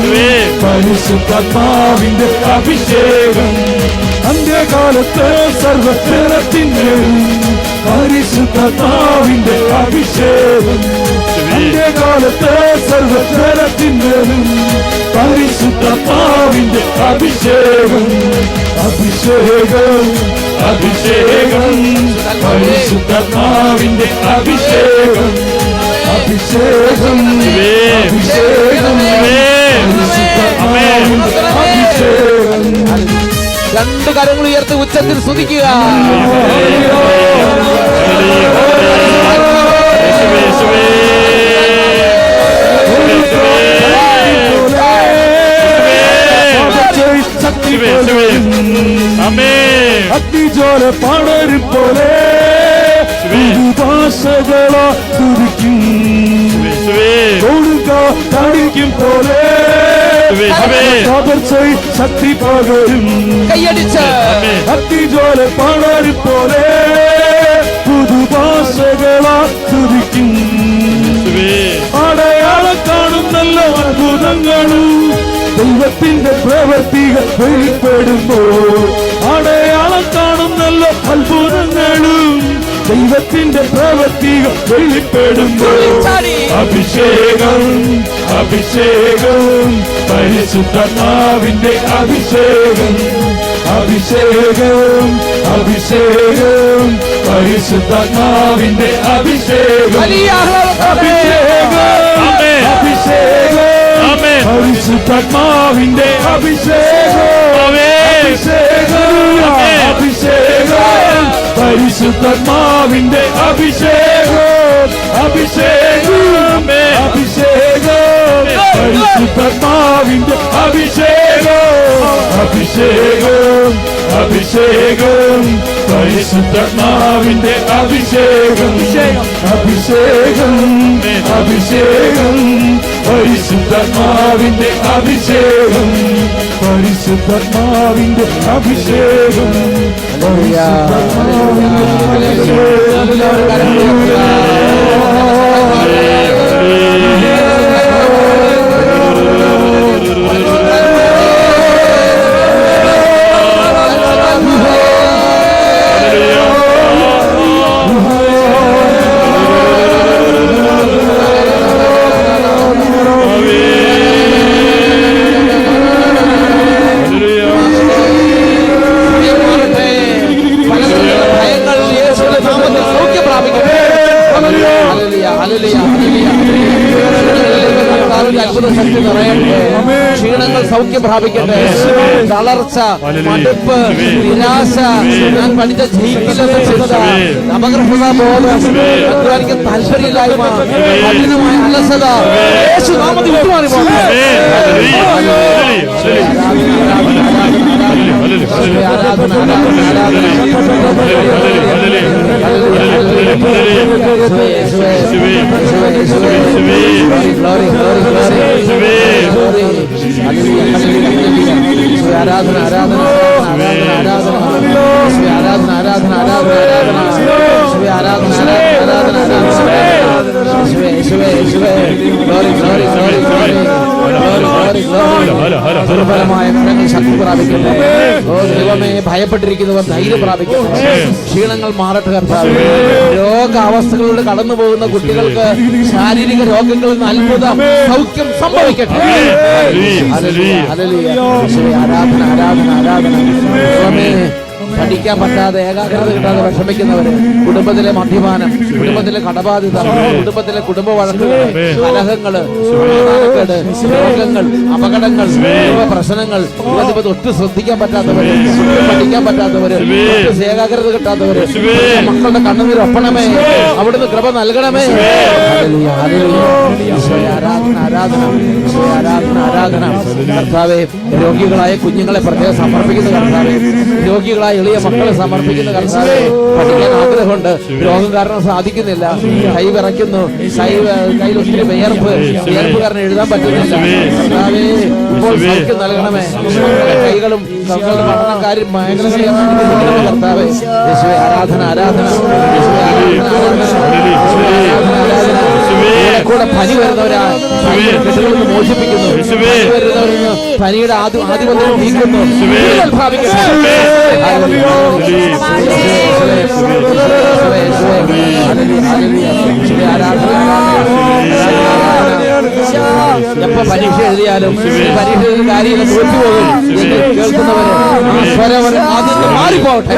പരിശുദ്ധാത്മാവിന്റെ അഭിഷേകം. അന്ത്യകാലത്ത് സർവ്വജനത്തിന്മേലും പരിശുദ്ധാത്മാവിന്റെ അഭിഷേകം. അന്ത്യകാലത്ത് സർവ്വജനത്തിന്മേലും പരിശുദ്ധാത്മാവിന്റെ അഭിഷേകം. അഭിഷേകം അഭിഷേകം പരിശുദ്ധാത്മാവിന്റെ അഭിഷേകം. അഭിഷേകം അഭിഷേകം പരിശുദ്ധാത്മാവിന്റെ അഭിഷേകം. രണ്ട് കരങ്ങൾ ഉയർത്തി ഉച്ചത്തിൽ സ്തുതിക്കുക. അഗ്നിജ്വാല പടരും പോലെ ഭാഷകളാ തുടിക്കും. തടിക്കും പോലെ ശക്തി പകരും. കൈയടിച്ച് അഗ്നിജ്വാല പടരും പോലെ പുതുഭാഷകളാ തുടിക്കും. അടയാളം കാണുന്നല്ല അത്ഭുതങ്ങളും ദൈവത്തിന്റെ പ്രവൃത്തികൾ വെളിപ്പെടുമ്പോൾ. അടയാളം കാണുന്നല്ല അത്ഭുതങ്ങളും ദൈവത്തിന്റെ പ്രവൃത്തികൾ വെളിപ്പെടുമ്പോൾ. അഭിഷേകം അഭിഷേകം പരിശുദ്ധാത്മാവിന്റെ അഭിഷേകം. അഭിഷേകം അഭിഷേകം പരിശുദ്ധാത്മാവിന്റെ അഭിഷേകം. അഭിഷേകം അഭിഷേകം പരിശുദ്ധാത്മാവിന്റെ അഭിഷേകം. അഭിഷേകം പരിശുദ്ധാത്മാവിന്റെ അഭിഷേകം. അഭിഷേകം അഭിഷേകം പരിശുദ്ധാത്മാവിന്റെ അഭിഷേകം. അഭിഷേകം അഭിഷേകം പരിശുദ്ധാത്മാവിന്റെ അഭിഷേകം. അഭിഷേകം അഭിഷേകം പരിശുദ്ധാത്മാവിന്റെ അഭിഷേകം. പരിശുദ്ധാത്മാവിന്റെ അഭിഷേകം. പരിശുദ്ധാത്മാവിന്റെ ക്ഷീണങ്ങൾ സൗഖ്യം പ്രാപിക്കട്ടെ. തളർച്ച, മടുപ്പ്, നിരാശ, ഞാൻ പഠിച്ച ജയിക്കില്ലെന്ന ചിന്ത, അപകർഷതാ ബോധം, അധ്വാനിക്കാൻ താല്പര്യമില്ലായ്മ, കഠിനമായ അലസത യേശുനാമത്തിൽ വിട്ടുമാറി പോകട്ടെ. ആരാധന ആരാധന ആരാധന ആരാധന ആരാധന ദുർബലമായ മരങ്ങൾ ശക്തി പ്രാപിക്കട്ടെ. ഓ ദൈവമേ, ഭയപ്പെട്ടിരിക്കുന്നവർ ധൈര്യം പ്രാപിക്കട്ടെ. ക്ഷീണങ്ങൾ മാറട്ടെ കർത്താവേ. രോഗാവസ്ഥകളിലൂടെ കടന്നു പോകുന്ന കുട്ടികൾക്ക് ശാരീരിക രോഗങ്ങളിൽ നിന്ന് അത്ഭുത സൗഖ്യം സംഭവിക്കട്ടെ. ആരാധന ആരാധന ആരാധന. പഠിക്കാൻ പറ്റാതെ ഏകാഗ്രത കിട്ടാതെ വിഷമിക്കുന്നവര്, കുടുംബത്തിലെ മദ്യപാനം, കുടുംബത്തിലെ കടബാധ്യത, കുടുംബത്തിലെ കുടുംബ വഴക്കുകൾ, കലഹങ്ങള്, രോഗങ്ങൾ, അപകടങ്ങൾ, പ്രശ്നങ്ങൾ, ഒട്ടും ശ്രദ്ധിക്കാൻ പറ്റാത്തവര്, പഠിക്കാൻ പറ്റാത്തവര്, ഏകാഗ്രത കിട്ടാത്തവര്, മക്കളുടെ കണ്ണുനീർ ഒപ്പണമേ, അവിടുന്ന് കൃപ നൽകണമേ. ആരാധന ആരാധന ആരാധന ആരാധന. കർത്താവേ, രോഗികളായ കുഞ്ഞുങ്ങളെ പ്രത്യേകം സമർപ്പിക്കുന്ന കർത്താവേ, രോഗികളായ എളിയ മക്കളെ സമർപ്പിക്കുന്ന കർത്താവേ, പഠിക്കാൻ ആഗ്രഹമുണ്ട്, രോഗം കാരണം സാധിക്കുന്നില്ല, കൈ വിറയ്ക്കുന്നു, കയ്യിൽ ഒത്തിരി വിയർപ്പ് കാരണം എഴുതാൻ പറ്റുന്നില്ല. കർത്താവേ, ഇപ്പോൾ സൗഖ്യം നൽകണമേ. കൈകളും പഠനക്കാരും മേഖലകളിലും കർത്താവേ. യേശുവേ ആരാധന ആരാധന. യേശുവേ ആരാധന ആരാധന. കൂടെ പനി വരുന്നവരാ കെട്ടുകളിൽ മോചിപ്പിക്കുന്നു. പനി വരുന്നവരിൽ പനിയുടെ ആധിപത്യം നീക്കുന്നു. എപ്പോ പരീക്ഷ എഴുതിയാലും പരീക്ഷ എഴുതിയ കാര്യങ്ങൾ തോറ്റുപോകും എന്ന് കേൾക്കുന്നവര് സ്വരവർ ആദ്യം മാറിപ്പോട്ടെ.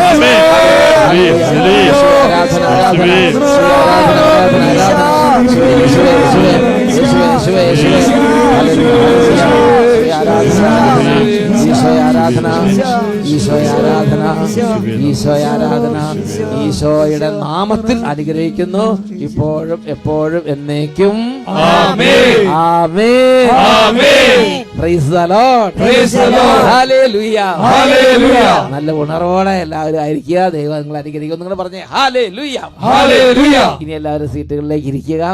ആരാധന ആരാധന ഈശോയുടെ നാമത്തിൽ അനുഗ്രഹിക്കുന്നു, ഇപ്പോഴും എപ്പോഴും എന്നേക്കും. ആമേൻ. ആമേൻ. ആമേൻ. Praise the Lord. Praise the Lord. Hallelujah. ഹല്ലേലൂയ. നല്ല ഉണർവോടെ എല്ലാവരും ആയിരിക്കുക. ദൈവം നിങ്ങൾ അനുഗ്രഹിക്കും. നിങ്ങൾ പറഞ്ഞേ ഹല്ലേലൂയ. ഹല്ലേലൂയ. ഇനി എല്ലാവരും സീറ്റുകളിലേക്ക് ഇരിക്കുക.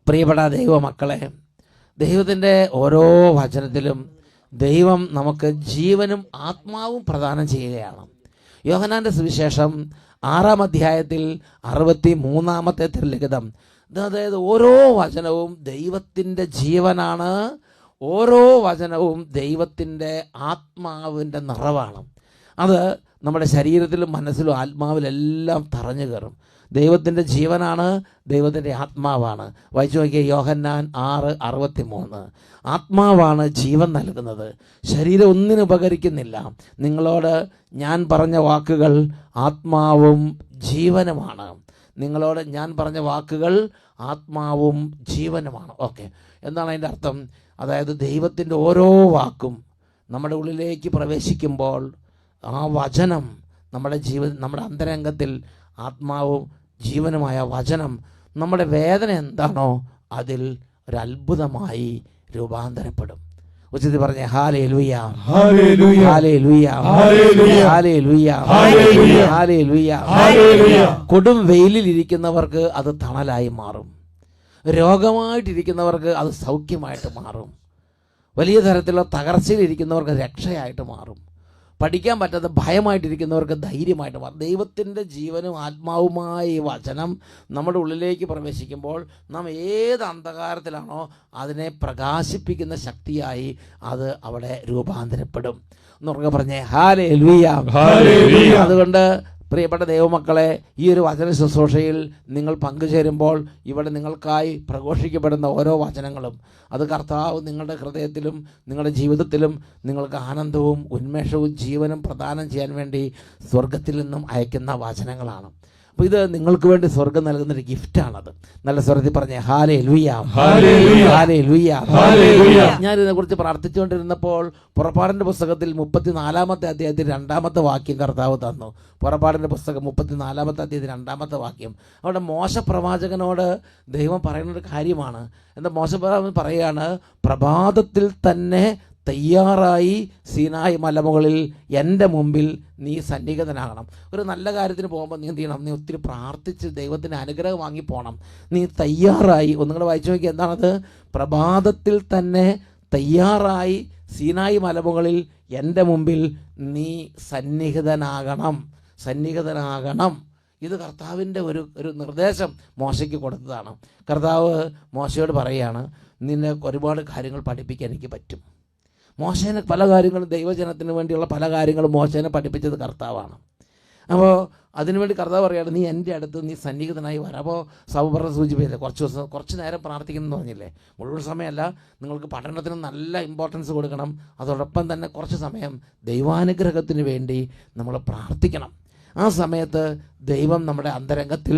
പ്രിയപ്പെട്ട ദൈവമക്കളെ, ദൈവത്തിൻ്റെ ഓരോ വചനത്തിലും ദൈവം നമുക്ക് ജീവനും ആത്മാവും പ്രദാനം ചെയ്യുകയാണ്. യോഹന്നാന്റെ സുവിശേഷം 6-ാം അധ്യായത്തിൽ 63-ാമത്തെ തിരുലിഖിതം, അതായത് ഓരോ വചനവും ദൈവത്തിൻ്റെ ജീവനാണ്, ഓരോ വചനവും ദൈവത്തിൻ്റെ ആത്മാവിൻ്റെ നിറവാണ്. അത് നമ്മുടെ ശരീരത്തിലും മനസ്സിലും ആത്മാവിലെല്ലാം തറഞ്ഞു കയറും. ദൈവത്തിൻ്റെ ജീവനാണ്, ദൈവത്തിൻ്റെ ആത്മാവാണ്. വായിച്ചു നോക്കിയ യോഹന്നാൻ 6:63. ആത്മാവാണ് ജീവൻ നൽകുന്നത്, ശരീരം ഒന്നിനും ഉപകരിക്കുന്നില്ല. നിങ്ങളോട് ഞാൻ പറഞ്ഞ വാക്കുകൾ ആത്മാവും ജീവനുമാണ്. നിങ്ങളോട് ഞാൻ പറഞ്ഞ വാക്കുകൾ ആത്മാവും ജീവനുമാണ്. ഓക്കെ, എന്താണ് അതിൻ്റെ അർത്ഥം? അതായത് ദൈവത്തിൻ്റെ ഓരോ വാക്കും നമ്മുടെ ഉള്ളിലേക്ക് പ്രവേശിക്കുമ്പോൾ ആ വചനം നമ്മുടെ നമ്മുടെ അന്തരംഗത്തിൽ ആത്മാവും ജീവനുമായ വചനം നമ്മുടെ വേദന എന്താണോ അതിൽ ഒരു അത്ഭുതമായി രൂപാന്തരപ്പെടും. ഉച്ചത്തിൽ പറഞ്ഞേ hallelujah. Hallelujah. Hallelujah. Hallelujah. Hallelujah. Hallelujah. Hallelujah. Hallelujah. കൊടും വെയിലിൽ ഇരിക്കുന്നവർക്ക് അത് തണലായി മാറും. രോഗമായിട്ടിരിക്കുന്നവർക്ക് അത് സൗഖ്യമായിട്ട് മാറും. വലിയ തരത്തിലുള്ള തകർച്ചയിലിരിക്കുന്നവർക്ക് രക്ഷയായിട്ട് മാറും. പഠിക്കാൻ പറ്റാത്ത ഭയമായിട്ടിരിക്കുന്നവർക്ക് ധൈര്യമായിട്ട് മാറും. ദൈവത്തിൻ്റെ ജീവനും ആത്മാവുമായ ഈ വചനം നമ്മുടെ ഉള്ളിലേക്ക് പ്രവേശിക്കുമ്പോൾ നാം ഏത് അന്ധകാരത്തിലാണോ അതിനെ പ്രകാശിപ്പിക്കുന്ന ശക്തിയായി അത് അവിടെ രൂപാന്തരപ്പെടും. എന്നുറക്കെ പറഞ്ഞേ ഹല്ലേലൂയ. ഹല്ലേലൂയ. അതുകൊണ്ട് പ്രിയപ്പെട്ട ദൈവമക്കളെ, ഈ ഒരു വചന ശുശ്രൂഷയിൽ നിങ്ങൾ പങ്കുചേരുമ്പോൾ ഇവിടെ നിങ്ങൾക്കായി പ്രഘോഷിക്കപ്പെടുന്ന ഓരോ വചനങ്ങളും അത് കർത്താവ് നിങ്ങളുടെ ഹൃദയത്തിലും നിങ്ങളുടെ ജീവിതത്തിലും നിങ്ങൾക്ക് ആനന്ദവും ഉന്മേഷവും ജീവനും പ്രദാനം ചെയ്യാൻ വേണ്ടി സ്വർഗത്തിൽ നിന്നും അയക്കുന്ന വചനങ്ങളാണ്. അപ്പോൾ ഇത് നിങ്ങൾക്ക് വേണ്ടി സ്വർഗം നൽകുന്നൊരു ഗിഫ്റ്റാണത്. നല്ല സ്വരത്തിൽ പറഞ്ഞേ ഹല്ലേലൂയ. ഹല്ലേലൂയ. ഹല്ലേലൂയ. ഹല്ലേലൂയ. ഞാനിതിനെക്കുറിച്ച് പ്രാർത്ഥിച്ചുകൊണ്ടിരുന്നപ്പോൾ പുറപ്പാടിൻ്റെ പുസ്തകത്തിൽ 34-ാമത്തെ അധ്യായത്തിൽ 2-ാമത്തെ വാക്യം കർത്താവ് തന്നു. പുറപ്പാടിൻ്റെ പുസ്തകം 34-ാമത്തെ അധ്യായത്തിൽ 2-ാമത്തെ വാക്യം. അവിടെ മോശ പ്രവാചകനോട് ദൈവം പറയുന്നൊരു കാര്യമാണ്. എന്താ മോശ പ്രവാചകൻ പറയുകയാണ്, പ്രഭാതത്തിൽ തന്നെ തയ്യാറായി സീനായി മലമുകളിൽ എൻ്റെ മുമ്പിൽ നീ സന്നിഹിതനാകണം. ഒരു നല്ല കാര്യത്തിന് പോകുമ്പോൾ നീ എന്ത് ചെയ്യണം? നീ ഒത്തിരി പ്രാർത്ഥിച്ച് ദൈവത്തിൻ്റെ അനുഗ്രഹം വാങ്ങി പോകണം. നീ തയ്യാറായി, ഒന്നുകൂടെ വായിച്ചു നോക്കി, എന്താണത്? പ്രഭാതത്തിൽ തന്നെ തയ്യാറായി സീനായി മലമുകളിൽ എൻ്റെ മുമ്പിൽ നീ സന്നിഹിതനാകണം. ഇത് കർത്താവിൻ്റെ ഒരു നിർദ്ദേശം മോശയ്ക്ക് കൊടുത്തതാണ്. കർത്താവ് മോശയോട് പറയുകയാണ്, നിന്നെ ഒരുപാട് കാര്യങ്ങൾ പഠിപ്പിക്കാൻ എനിക്ക് പറ്റും. മോശേനെ പല കാര്യങ്ങളും ദൈവജനത്തിന് വേണ്ടിയുള്ള പല കാര്യങ്ങളും മോശേനെ പഠിപ്പിച്ചത് കർത്താവാണ്. അപ്പോൾ അതിനുവേണ്ടി കർത്താവ് പറയുകയാണ്, നീ എൻ്റെ അടുത്ത് നീ സന്നിഹിതനായി വരാം. അപ്പോൾ സൗപർണ സൂചിപ്പിച്ചില്ലേ, കുറച്ച് നേരം പ്രാർത്ഥിക്കണം എന്ന് പറഞ്ഞില്ലേ? മുഴുവൻ സമയമല്ല, നിങ്ങൾക്ക് പഠനത്തിന് നല്ല ഇമ്പോർട്ടൻസ് കൊടുക്കണം. അതോടൊപ്പം തന്നെ കുറച്ച് സമയം ദൈവാനുഗ്രഹത്തിന് വേണ്ടി നമ്മൾ പ്രാർത്ഥിക്കണം. ആ സമയത്ത് ദൈവം നമ്മുടെ അന്തരംഗത്തിൽ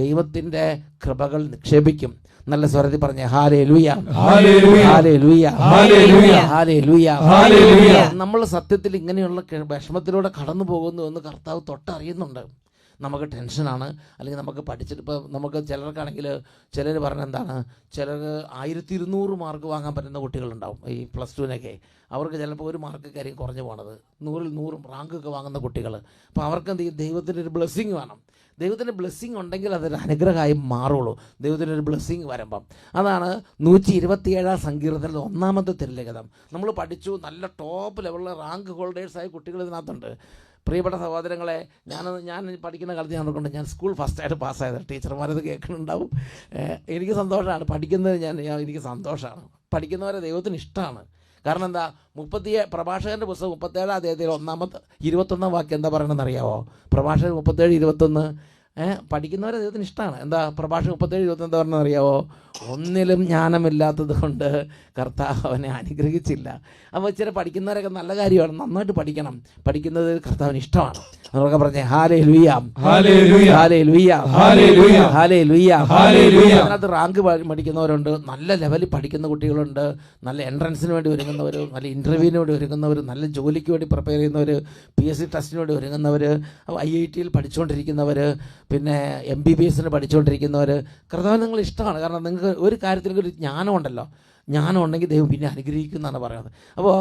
ദൈവത്തിൻ്റെ കൃപകൾ നിക്ഷേപിക്കും. നല്ല സ്വരത്തിൽ പറഞ്ഞേ hallelujah. Hallelujah. Hallelujah. Hallelujah. Hallelujah. Hallelujah. നമ്മൾ സത്യത്തിൽ ഇങ്ങനെയുള്ള വിഷമത്തിലൂടെ കടന്നു പോകുന്നു എന്ന് കർത്താവ് തൊട്ടറിയുന്നുണ്ട്. നമുക്ക് ടെൻഷനാണ്, അല്ലെങ്കിൽ നമുക്ക് പഠിച്ചിട്ട് ഇപ്പോൾ നമുക്ക് ചിലർക്കാണെങ്കിൽ ചിലർ പറഞ്ഞെന്താണ്, ചിലർക്ക് 1200 മാർക്ക് വാങ്ങാൻ പറ്റുന്ന കുട്ടികളുണ്ടാവും. ഈ +2-നൊക്കെ അവർക്ക് ചിലപ്പോൾ ഒരു മാർക്ക് കാര്യം കുറഞ്ഞു പോകണത് 100-ൽ 100 റാങ്കൊക്കെ വാങ്ങുന്ന കുട്ടികൾ. അപ്പോൾ അവർക്ക് എന്ത് ചെയ്യും? ദൈവത്തിൻ്റെ ഒരു ബ്ലെസ്സിങ് വേണം. ദൈവത്തിൻ്റെ ബ്ലെസ്സിങ് ഉണ്ടെങ്കിൽ അതൊരു അനുഗ്രഹമായി മാറുള്ളൂ. ദൈവത്തിൻ്റെ ഒരു ബ്ലെസ്സിങ് വരുമ്പം അതാണ് 127-ാം സങ്കീർത്തനത്തിൽ 1-ാമത്തെ തിരുലിഖിതം. നമ്മൾ പഠിച്ചു, നല്ല ടോപ്പ് ലെവലിലെ റാങ്ക് ഹോൾഡേഴ്സായ കുട്ടികൾ ഇതിനകത്തുണ്ട്. പ്രിയപ്പെട്ട സഹോദരങ്ങളെ, ഞാൻ പഠിക്കുന്ന കാലത്ത് ഞാൻ ഓർക്കുന്നുണ്ട്, ഞാൻ സ്കൂൾ ഫസ്റ്റായിട്ട് പാസ്സായത്. ടീച്ചർമാരത് കേൾക്കുന്നുണ്ടാവും. എനിക്ക് സന്തോഷമാണ് പഠിക്കുന്നത്. എനിക്ക് സന്തോഷമാണ്. പഠിക്കുന്നവരെ ദൈവത്തിന് ഇഷ്ടമാണ്. കാരണം എന്താ, പ്രഭാഷകൻ്റെ പുസ്തകം 37 അധ്യായത്തിൽ 21 വാക്യം എന്താ പറയണമെന്ന് അറിയാമോ? പ്രഭാഷകൻ 37:21. പഠിക്കുന്നവരെ ദൈവത്തിന് ഇഷ്ടമാണ്. എന്താ പ്രഭാഷകൻ 37:21 എന്താ പറഞ്ഞതെന്ന് അറിയാമോ? ഒന്നിലും ജ്ഞാനമില്ലാത്തത് കൊണ്ട് കർത്താവ് അവനെ അനുഗ്രഹിച്ചില്ല. അപ്പോൾ ഇച്ചിരി പഠിക്കുന്നവരൊക്കെ നല്ല കാര്യമാണ്, നന്നായിട്ട് പഠിക്കണം. പഠിക്കുന്നത് കർത്താവിന് ഇഷ്ടമാണ്. നമ്മളൊക്കെ പറഞ്ഞേ hallelujah, hallelujah, hallelujah, hallelujah, hallelujah, hallelujah. അതിനകത്ത് റാങ്ക് പഠിക്കുന്നവരുണ്ട്, നല്ല ലെവലിൽ പഠിക്കുന്ന കുട്ടികളുണ്ട്, നല്ല എൻട്രൻസിന് വേണ്ടി ഒരുങ്ങുന്നവർ, നല്ല ഇൻ്റർവ്യൂവിന് വേണ്ടി ഒരുങ്ങുന്നവർ, നല്ല ജോലിക്ക് വേണ്ടി പ്രിപ്പയർ ചെയ്യുന്നവർ, PSC ടെസ്റ്റിന് വേണ്ടി ഒരുങ്ങുന്നവർ, IITയിൽ പഠിച്ചുകൊണ്ടിരിക്കുന്നവർ, പിന്നെ MBBSന് പഠിച്ചുകൊണ്ടിരിക്കുന്നവർ. കർത്താവിന് നിങ്ങൾ ഇഷ്ടമാണ്. കാരണം നിങ്ങൾക്ക് ഒരു കാര്യത്തിലേക്ക് ഒരു ജ്ഞാനം ഉണ്ടല്ലോ. ജ്ഞാനം ഉണ്ടെങ്കിൽ ദൈവം പിന്നെ അനുഗ്രഹിക്കുന്നതാണ് പറയുന്നത്. അപ്പോൾ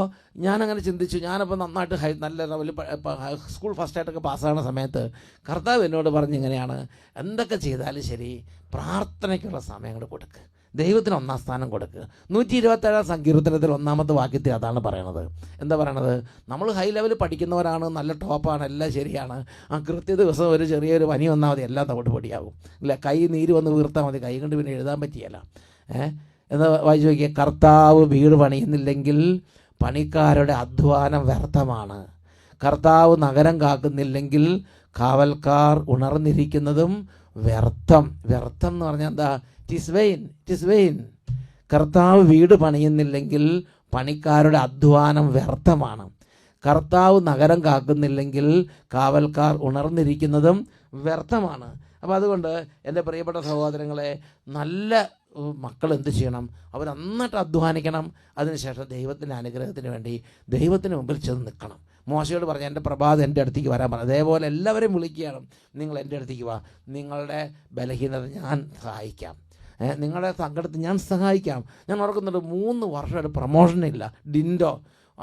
ഞാനങ്ങനെ ചിന്തിച്ചു. ഞാനപ്പോൾ നന്നായിട്ട് നല്ല ലെവലിൽ സ്കൂൾ ഫസ്റ്റായിട്ടൊക്കെ പാസ്സാകുന്ന സമയത്ത് കർത്താവ് എന്നോട് പറഞ്ഞിങ്ങനെയാണ്, എന്തൊക്കെ ചെയ്താലും ശരി പ്രാർത്ഥനയ്ക്കുള്ള സമയങ്ങൾ കൊടുക്കുക, ദൈവത്തിന് 1-ാം സ്ഥാനം കൊടുക്കുക. 127 സങ്കീർത്തനത്തിൽ 1-ാമത്തെ വാക്യത്തിൽ അതാണ് പറയണത്. എന്താ പറയണത്? നമ്മൾ ഹൈ ലെവലിൽ പഠിക്കുന്നവരാണ്, നല്ല ടോപ്പാണ്, എല്ലാം ശരിയാണ്. കൃത്യ ദിവസം ഒരു ചെറിയൊരു പനി വന്നാൽ മതി, എല്ലാം തവിട്ട് പൊടിയാകും. ഇല്ല, കൈ നീര് വന്ന് വീർത്താൽ മതി, കൈ കൊണ്ട് പിന്നെ എഴുതാൻ പറ്റിയല്ല. എന്ന് വായിച്ചു നോക്കിയാൽ, കർത്താവ് വീട് പണിയുന്നില്ലെങ്കിൽ പണിക്കാരുടെ അധ്വാനം വ്യർത്ഥമാണ്. കർത്താവ് നഗരം കാക്കുന്നില്ലെങ്കിൽ കാവൽക്കാർ ഉണർന്നിരിക്കുന്നതും വ്യർത്ഥം. വ്യർത്ഥം എന്ന് പറഞ്ഞാൽ എന്താ? It is vain. കർത്താവ് വീട് പണിയുന്നില്ലെങ്കിൽ പണിക്കാരുടെ അധ്വാനം വ്യർത്ഥമാണ്. കർത്താവ് നഗരം കാക്കുന്നില്ലെങ്കിൽ കാവൽക്കാർ ഉണർന്നിരിക്കുന്നതും വ്യർത്ഥമാണ്. അപ്പോൾ അതുകൊണ്ട് എൻ്റെ പ്രിയപ്പെട്ട സഹോദരങ്ങളെ, നല്ല മക്കൾ എന്ത് ചെയ്യണം? അവർ നന്നായിട്ട് അധ്വാനിക്കണം. അതിനുശേഷം ദൈവത്തിൻ്റെ അനുഗ്രഹത്തിന് വേണ്ടി ദൈവത്തിന് മുമ്പിൽ ചെന്ന് നിൽക്കണം. മോശയോട് പറഞ്ഞ, എൻ്റെ പ്രഭാതം എൻ്റെ അടുത്തേക്ക് വരാൻ പറഞ്ഞു. അതേപോലെ എല്ലാവരെയും വിളിക്കുകയാണ്, നിങ്ങൾ എൻ്റെ അടുത്തേക്ക് വാ, നിങ്ങളുടെ ബലഹീനത ഞാൻ സഹായിക്കാം, നിങ്ങളുടെ സങ്കടത്തിൽ ഞാൻ സഹായിക്കാം. ഞാൻ ഓർക്കുന്നുണ്ട്, 3 വർഷമായിട്ട് പ്രൊമോഷനില്ല, ഡിൻഡോ.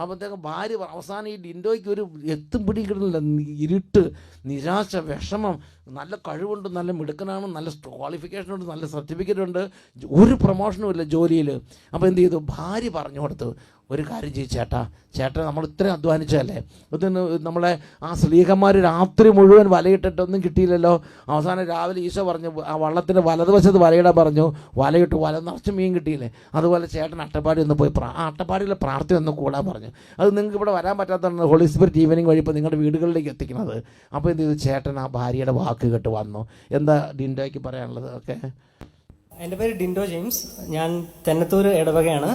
അപ്പോഴത്തേക്കും ഭാര്യ അവസാനം ഈ ഡിൻഡോയ്ക്ക് ഒരു എത്തും പിടിക്കില്ല, ഇരുട്ട്, നിരാശ, വിഷമം. നല്ല കഴിവുണ്ട്, നല്ല മിടുക്കനാണ്, നല്ല ക്വാളിഫിക്കേഷനുണ്ട്, നല്ല സർട്ടിഫിക്കറ്റ് ഉണ്ട്, ഒരു പ്രൊമോഷനും ഇല്ല ജോലിയിൽ. അപ്പോൾ എന്ത് ചെയ്തു? ഭാര്യ പറഞ്ഞു കൊടുത്തു, ഒരു കാര്യം ചെയ്യും ചേട്ടാ, നമ്മൾ ഇത്രയും അധ്വാനിച്ചതല്ലേ, ഇതിന് നമ്മളെ ആ സ്ലീഹന്മാർ രാത്രി മുഴുവൻ വലയിട്ടിട്ടൊന്നും കിട്ടിയില്ലല്ലോ. അവസാനം രാവിലെ ഈശോ പറഞ്ഞു, ആ വള്ളത്തിൻ്റെ വലതുവശത്ത് വലയിടാൻ പറഞ്ഞു, വലയിട്ട് വല നിറച്ച് മീൻ കിട്ടിയില്ലേ. അതുപോലെ ചേട്ടൻ അട്ടപ്പാടി ഒന്ന് പോയി അട്ടപ്പാടിയിലെ പ്രാർത്ഥന ഒന്ന് കൂടാൻ പറഞ്ഞു. അത് നിങ്ങൾക്ക് ഇവിടെ വരാൻ പറ്റാത്തതാണ് ഹോളി സ്പിരിറ്റ് ഈവനിങ് വഴി ഇപ്പോൾ നിങ്ങളുടെ വീടുകളിലേക്ക് എത്തിക്കുന്നത്. അപ്പോൾ എന്ത് ചെയ്തു? ചേട്ടൻ ആ ഭാര്യയുടെ വാക്ക് കേട്ട് വന്നു. എന്താ ഡിൻഡോയ്ക്ക് പറയാനുള്ളത്? ഓക്കെ, എൻ്റെ പേര് ഡിൻഡോ ജെയിംസ്. ഞാൻ തെന്നത്തൂർ ഇടവകയാണ്.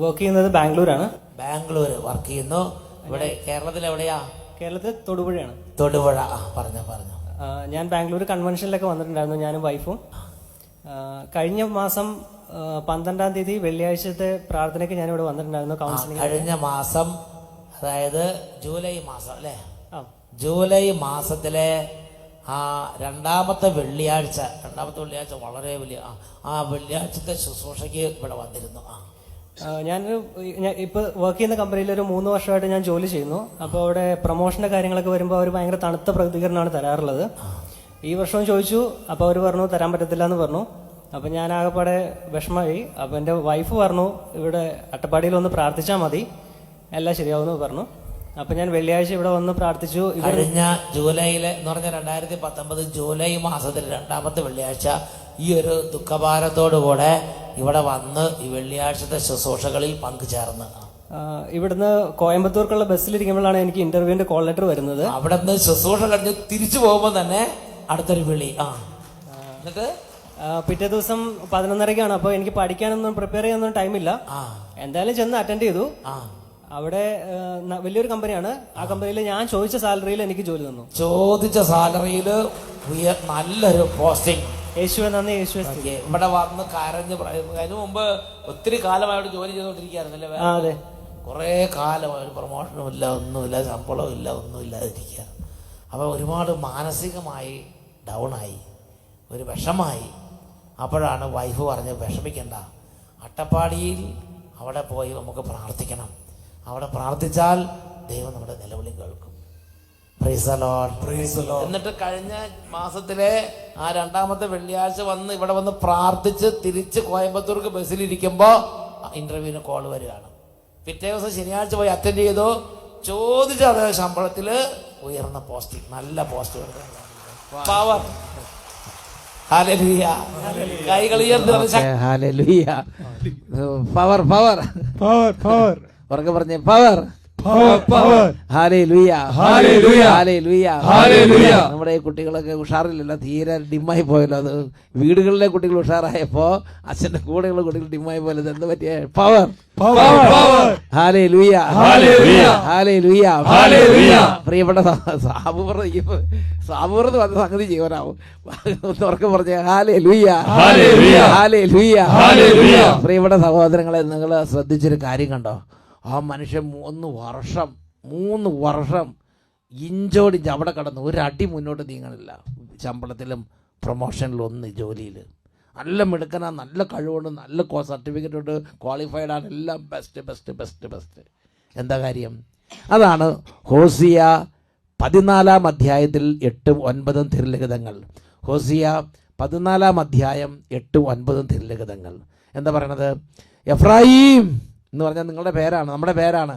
വർക്ക് ചെയ്യുന്നത് ബാംഗ്ലൂരാണ്. ബാംഗ്ലൂർ വർക്ക് ചെയ്യുന്നു. ഇവിടെ കേരളത്തിൽ എവിടെയാ? കേരളത്തിൽ തൊടുപുഴയാണ്. തൊടുപുഴ. പറഞ്ഞു. ഞാൻ ബാംഗ്ലൂർ കൺവെൻഷനിലൊക്കെ വന്നിട്ടുണ്ടായിരുന്നു, ഞാനും വൈഫും. കഴിഞ്ഞ മാസം 12-ാം തീയതി വെള്ളിയാഴ്ചത്തെ പ്രാർത്ഥനയ്ക്ക് ഞാനിവിടെ വന്നിട്ടുണ്ടായിരുന്നു കൗൺസിലിംഗ്. കഴിഞ്ഞ മാസം, അതായത് ജൂലൈ മാസം അല്ലേ? ജൂലൈ മാസത്തിലെ രണ്ടാമത്തെ വെള്ളിയാഴ്ച വളരെ വലിയ ആ വെള്ളിയാഴ്ചത്തെ ശുശ്രൂഷയ്ക്ക് ഇവിടെ വന്നിരുന്നു. ഇപ്പോൾ വർക്ക് ചെയ്യുന്ന കമ്പനിയിൽ ഒരു 3 വർഷമായിട്ട് ഞാൻ ജോലി ചെയ്യുന്നു. അപ്പോൾ അവിടെ പ്രൊമോഷൻ്റെ കാര്യങ്ങളൊക്കെ വരുമ്പോൾ അവർ ഭയങ്കര തണുത്ത പ്രതികരണമാണ് തരാറുള്ളത്. ഈ വർഷവും ചോദിച്ചു, അപ്പോൾ അവർ പറഞ്ഞു തരാൻ പറ്റത്തില്ല എന്ന് പറഞ്ഞു. അപ്പം ഞാൻ ആകെപ്പാടെ വിഷമമായി. അപ്പോൾ എൻ്റെ വൈഫ് പറഞ്ഞു, ഇവിടെ അട്ടപ്പാടിയിൽ ഒന്ന് പ്രാർത്ഥിച്ചാൽ മതി, എല്ലാം ശരിയാവുമെന്ന് പറഞ്ഞു. അപ്പം ഞാൻ വെള്ളിയാഴ്ച ഇവിടെ വന്ന് പ്രാർത്ഥിച്ചു. കഴിഞ്ഞ ജൂലൈയിലെ എന്ന് പറഞ്ഞാൽ 2019 ജൂലൈ മാസത്തിൽ 2-ാമത്തെ വെള്ളിയാഴ്ച ഈ ഒരു ദുഃഖഭാരത്തോടുകൂടെ ഇവിടെ വന്ന് ഈ വെള്ളിയാഴ്ചത്തെ ശുശ്രൂഷകളിൽ പങ്കുചേർന്ന് ഇവിടുന്ന് കോയമ്പത്തൂർക്കുള്ള ബസ്സിലിരിക്കുമ്പോഴാണ് എനിക്ക് ഇന്റർവ്യൂവിന്റെ കോൾ ലെറ്റർ വരുന്നത്. അവിടെ നിന്ന് ശുശ്രൂഷ കഴിഞ്ഞ് തിരിച്ചു പോകുമ്പോൾ തന്നെ അടുത്തൊരു വിളി. എന്നിട്ട് പിറ്റേ ദിവസം 11:30-ക്കാണ്. അപ്പോൾ എനിക്ക് പഠിക്കാനൊന്നും പ്രിപ്പയർ ചെയ്യാനൊന്നും ടൈമില്ല. എന്തായാലും ചെന്ന് അറ്റൻഡ് ചെയ്തു. അവിടെ വലിയൊരു കമ്പനിയാണ്. ആ കമ്പനിയിൽ ഞാൻ ചോദിച്ച സാലറിയിൽ എനിക്ക് ജോലി തന്നു. ചോദിച്ച സാലറിയിൽ നല്ലൊരു പോസ്റ്റിംഗ്. യേശുവെ നന്ദി, യേശുവെ. ഇവിടെ വന്ന് കരഞ്ഞ് അതിനു മുമ്പ് ഒത്തിരി കാലമായിട്ട് ജോലി ചെയ്തുകൊണ്ടിരിക്കുകയായിരുന്നല്ലേ? അതെ, കുറേ കാലമായി ഒരു പ്രൊമോഷനും ഇല്ല, ഒന്നുമില്ല, ശമ്പളവും ഇല്ല, ഒന്നുമില്ലാതിരിക്കുക. അപ്പോൾ ഒരുപാട് മാനസികമായി ഡൗണായി, ഒരു വിഷമായി. അപ്പോഴാണ് വൈഫ് പറഞ്ഞ്, വിഷമിക്കണ്ട, അട്ടപ്പാടിയിൽ അവിടെ പോയി നമുക്ക് പ്രാർത്ഥിക്കണം, അവിടെ പ്രാർത്ഥിച്ചാൽ ദൈവം നമ്മുടെ നിലവിളി കേൾക്കും. Price the Lord. എന്നിട്ട് കഴിഞ്ഞ മാസത്തിലെ ആ 2-ാമത്തെ വെള്ളിയാഴ്ച വന്ന് ഇവിടെ വന്ന് പ്രാർത്ഥിച്ച് തിരിച്ച് കോയമ്പത്തൂർക്ക് ബസ്സിലിരിക്കുമ്പോൾ ഇന്റർവ്യൂവിന് കോൾ വരികയാണ്. പിറ്റേ ദിവസം ശനിയാഴ്ച പോയി അറ്റൻഡ് ചെയ്തു. ചോദിച്ച അതേ ശമ്പളത്തിൽ ഉയർന്ന പോസ്റ്റ്, നല്ല പോസ്റ്റ് പവർ. ഹല്ലേലൂയ. കൈകൾ ഉയർത്തി hallelujah. Power power power power ഉറക്കെ പറഞ്ഞേ power power power. Hallelujah. Hallelujah. Hallelujah. Hallelujah. നമ്മുടെ ഈ കുട്ടികളൊക്കെ ഉഷാറില്ലല്ലോ, തീരെ ഡിമ്മായി പോയല്ലോ. അത് വീടുകളിലെ കുട്ടികൾ ഉഷാറായപ്പോ അച്ഛന്റെ കൂടെയുള്ള കുട്ടികൾ ഡിമ്മായി പോയത് എന്ത് പറ്റിയ? Power power power. Hallelujah. Hallelujah. Hallelujah. Hallelujah. പ്രിയപ്പെട്ട സാബുറന്ന് വന്ന സംഗതി ജീവനാവും. ഉറക്കെ പറഞ്ഞ ഹല്ലേലൂയ. ഹല്ലേലൂയ. ഹല്ലേലൂയ. ഹല്ലേലൂയ. പ്രിയപ്പെട്ട സഹോദരങ്ങളെ, നിങ്ങൾ ശ്രദ്ധിച്ചൊരു കാര്യം കണ്ടോ? ആ മനുഷ്യൻ 3 വർഷം ഇഞ്ചോടിഞ്ച് അവിടെ കടന്ന് ഒരടി മുന്നോട്ട് നീങ്ങണില്ല. ശമ്പളത്തിലും പ്രൊമോഷനിലും ജോലിയിൽ നല്ല മിടുക്കനാ, നല്ല കഴിവുണ്ട്, നല്ല സർട്ടിഫിക്കറ്റ് ഉണ്ട്, ക്വാളിഫൈഡ് ആണ്, എല്ലാം ബെസ്റ്റ് ബെസ്റ്റ് ബെസ്റ്റ് ബെസ്റ്റ്. എന്താ കാര്യം? അതാണ് ഹോസിയ 14-ാം അധ്യായത്തിൽ 8-9 തിരുലിഖിതങ്ങൾ. ഹോസിയ 14-ാം അധ്യായം 8-9 തിരുലിഖിതങ്ങൾ എന്താ പറയണത്? എഫ്രായീം എന്ന് പറഞ്ഞാൽ നിങ്ങളുടെ പേരാണ്, നമ്മുടെ പേരാണ്.